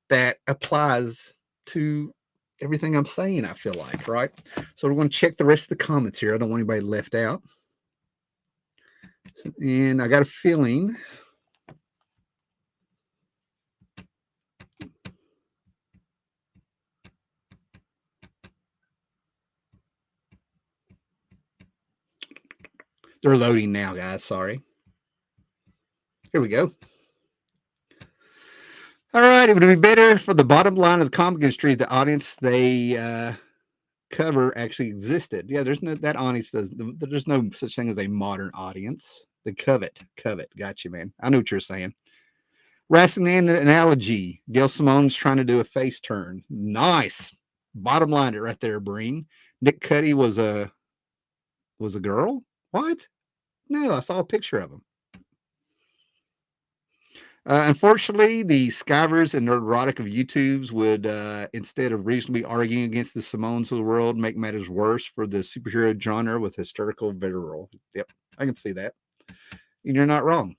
that applies to everything I'm saying, I feel like, right? So we're going to check the rest of the comments here. I don't want anybody left out. And I got a feeling they're loading now, guys. Sorry. Here we go. All right. It would be better for the bottom line of the comic industry, the audience they cover actually existed. Yeah, there's no that audience does. There's no such thing as a modern audience. The covet. Got you, man. I know what you're saying. Wrestling analogy. Gail Simone's trying to do a face turn. Nice. Bottom line it right there, Breen. Nick Cuddy was a girl. What? No, I saw a picture of him. Unfortunately, the skivers and neurotic of YouTubes would, instead of reasonably arguing against the Simones of the world, make matters worse for the superhero genre with hysterical vitriol. Yep, I can see that. And you're not wrong.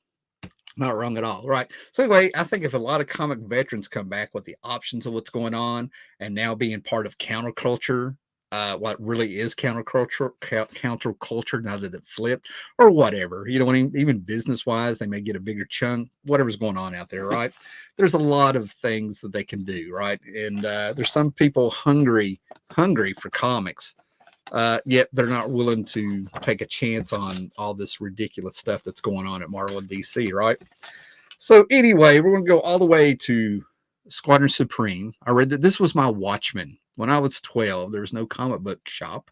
Not wrong at all. Right. So anyway, I think if a lot of comic veterans come back with the options of what's going on and now being part of counterculture, what really is counterculture now that it flipped or whatever, even business wise, they may get a bigger chunk, whatever's going on out there. Right. There's a lot of things that they can do. Right. And there's some people hungry for comics. Yet they're not willing to take a chance on all this ridiculous stuff that's going on at Marvel and DC, right? So anyway, we're going to go all the way to Squadron Supreme. I read that this was my Watchmen. When I was 12, there was no comic book shop,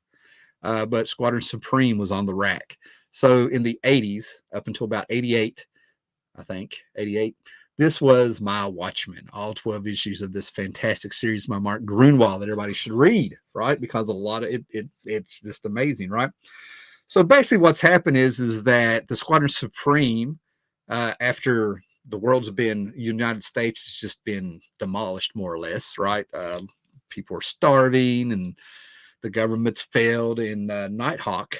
but Squadron Supreme was on the rack. So in the 80s, up until about 88, I think, 88, this was my Watchmen, all 12 issues of this fantastic series by Mark Grunwald that everybody should read, right? Because a lot of it's just amazing, right? So basically what's happened is that the Squadron Supreme, after the United States has just been demolished more or less, right? People are starving and the government's failed, and Nighthawk,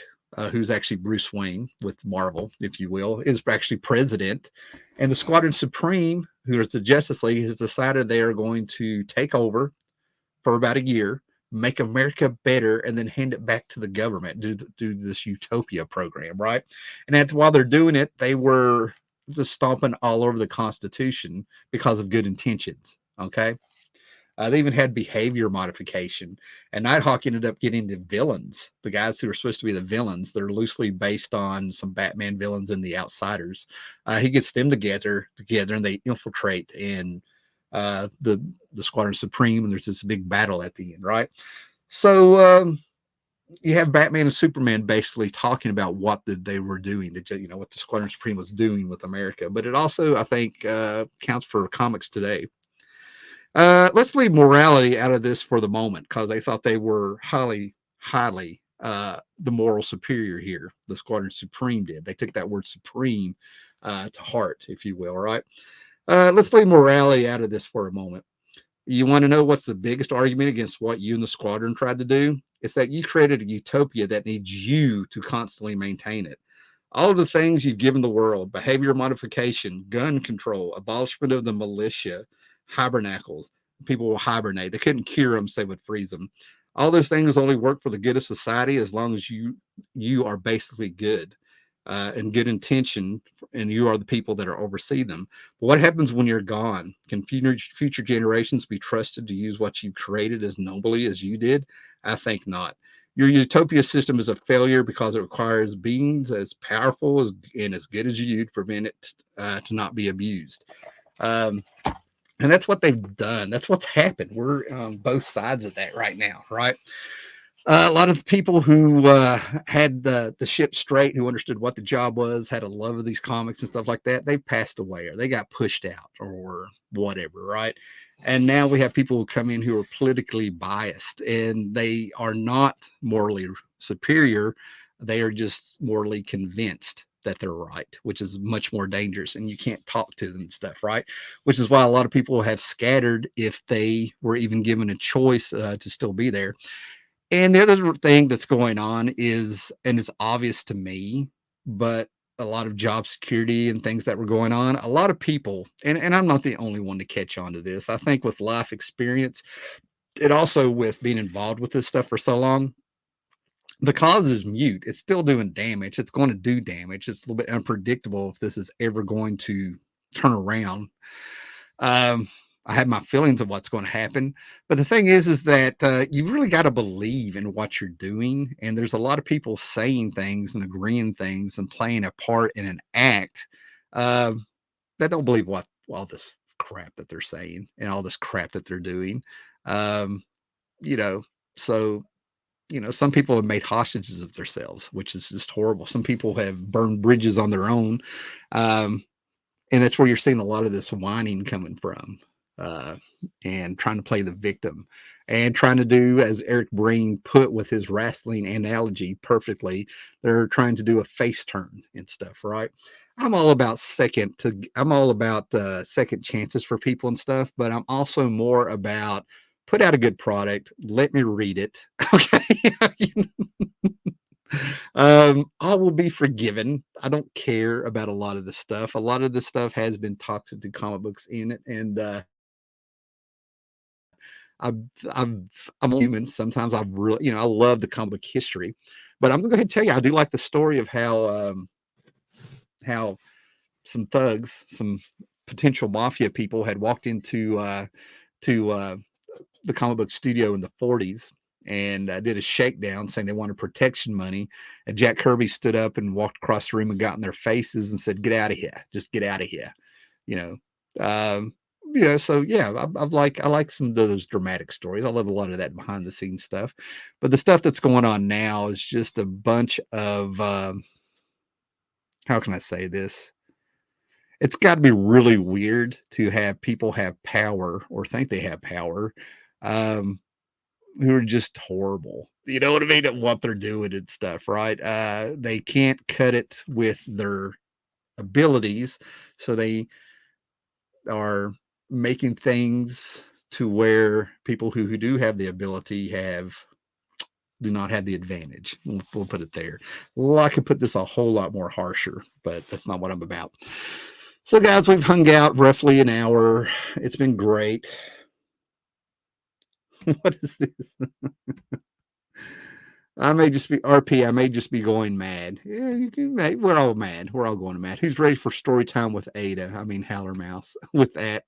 who's actually Bruce Wayne with Marvel, if you will, is actually president. And the Squadron Supreme, who is the Justice League, has decided they are going to take over for about a year, make America better, and then hand it back to the government, do this Utopia program, right? And that's while they're doing it, they were just stomping all over the Constitution because of good intentions. Okay. They even had behavior modification, and Nighthawk ended up getting the villains, the guys who are supposed to be the villains. They're loosely based on some Batman villains and the Outsiders. He gets them together, and they infiltrate in the Squadron Supreme, and there's this big battle at the end, right? So you have Batman and Superman basically talking about what they were doing, what the Squadron Supreme was doing with America. But it also, I think, counts for comics today. Let's leave morality out of this for the moment because they thought they were highly the moral superior here. The Squadron Supreme did. They took that word supreme to heart, if you will, right? Let's leave morality out of this for a moment. You want to know what's the biggest argument against what you and the Squadron tried to do? It's that you created a utopia that needs you to constantly maintain it. All of the things you've given the world, behavior modification, gun control, abolishment of the militia, hibernacles. People will hibernate. They couldn't cure them, so they would freeze them. All those things only work for the good of society as long as you are basically good and good intention, and you are the people that are oversee them. But what happens when you're gone? Can future generations be trusted to use what you created as nobly as you did? I think not. Your utopia system is a failure because it requires beings as powerful and as good as you to prevent it to not be abused. Um, and that's what they've done. That's what's happened. We're on both sides of that right now, right? A lot of the people who had the ship straight, who understood what the job was, had a love of these comics and stuff like that, they passed away or they got pushed out or whatever, right? And now we have people who come in who are politically biased, and they are not morally superior. They are just morally convinced that they're right, which is much more dangerous, and you can't talk to them and stuff, right? Which is why a lot of people have scattered if they were even given a choice to still be there. And the other thing that's going on is, and it's obvious to me, but a lot of job security and things that were going on. A lot of people, and I'm not the only one to catch on to this. I think with life experience, and also with being involved with this stuff for so long, the cause is mute. It's still doing damage. It's going to do damage. It's a little bit unpredictable if this is ever going to turn around. Um, I have my feelings of what's going to happen, but the thing is that you really got to believe in what you're doing. And there's a lot of people saying things and agreeing things and playing a part in an act uh, that don't believe what all this crap that they're saying and all this crap that they're doing. Um, you know, so some people have made hostages of themselves, which is just horrible. Some people have burned bridges on their own. Um, and that's where you're seeing a lot of this whining coming from, uh, and trying to play the victim and trying to do, as Eric Breen put with his wrestling analogy perfectly, they're trying to do a face turn and stuff, right? I'm all about second chances for people and stuff, but I'm also more about put out a good product, let me read it. Okay. I will be forgiven. I don't care about a lot of the stuff. A lot of the stuff has been toxic to comic books in it, and I've, I've, I'm a human. Sometimes I really, I love the comic book history, but I'm going to go ahead and tell you, I do like the story of how some thugs, some potential mafia people, had walked into to the comic book studio in the 40s and did a shakedown saying they wanted protection money. And Jack Kirby stood up and walked across the room and got in their faces and said, "Get out of here! Just get out of here!" You know. Um, so yeah, I like some of those dramatic stories. I love a lot of that behind the scenes stuff, but the stuff that's going on now is just a bunch of how can I say this? It's got to be really weird to have people have power or think they have power, um, who are just horrible. You know what I mean? At what they're doing and stuff, right? They can't cut it with their abilities, so they are making things to where people who do have the ability do not have the advantage. We'll put it there. Well, I could put this a whole lot more harsher, but that's not what I'm about. So, guys, we've hung out roughly an hour. It's been great. What is this? I may just be RP. I may just be going mad. Yeah, we're all mad. We're all going mad. Who's ready for story time with Ada? I mean, Howler Mouse. With that,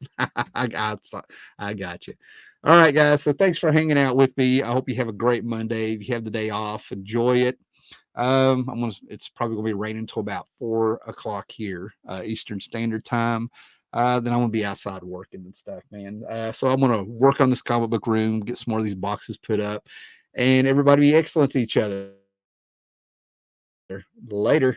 I got you. All right, guys. So thanks for hanging out with me. I hope you have a great Monday. If you have the day off, enjoy it. It's probably gonna be raining until about 4 o'clock here, Eastern Standard Time. Then I'm gonna be outside working and stuff, man. So I'm gonna work on this comic book room, get some more of these boxes put up, and everybody be excellent to each other. Later.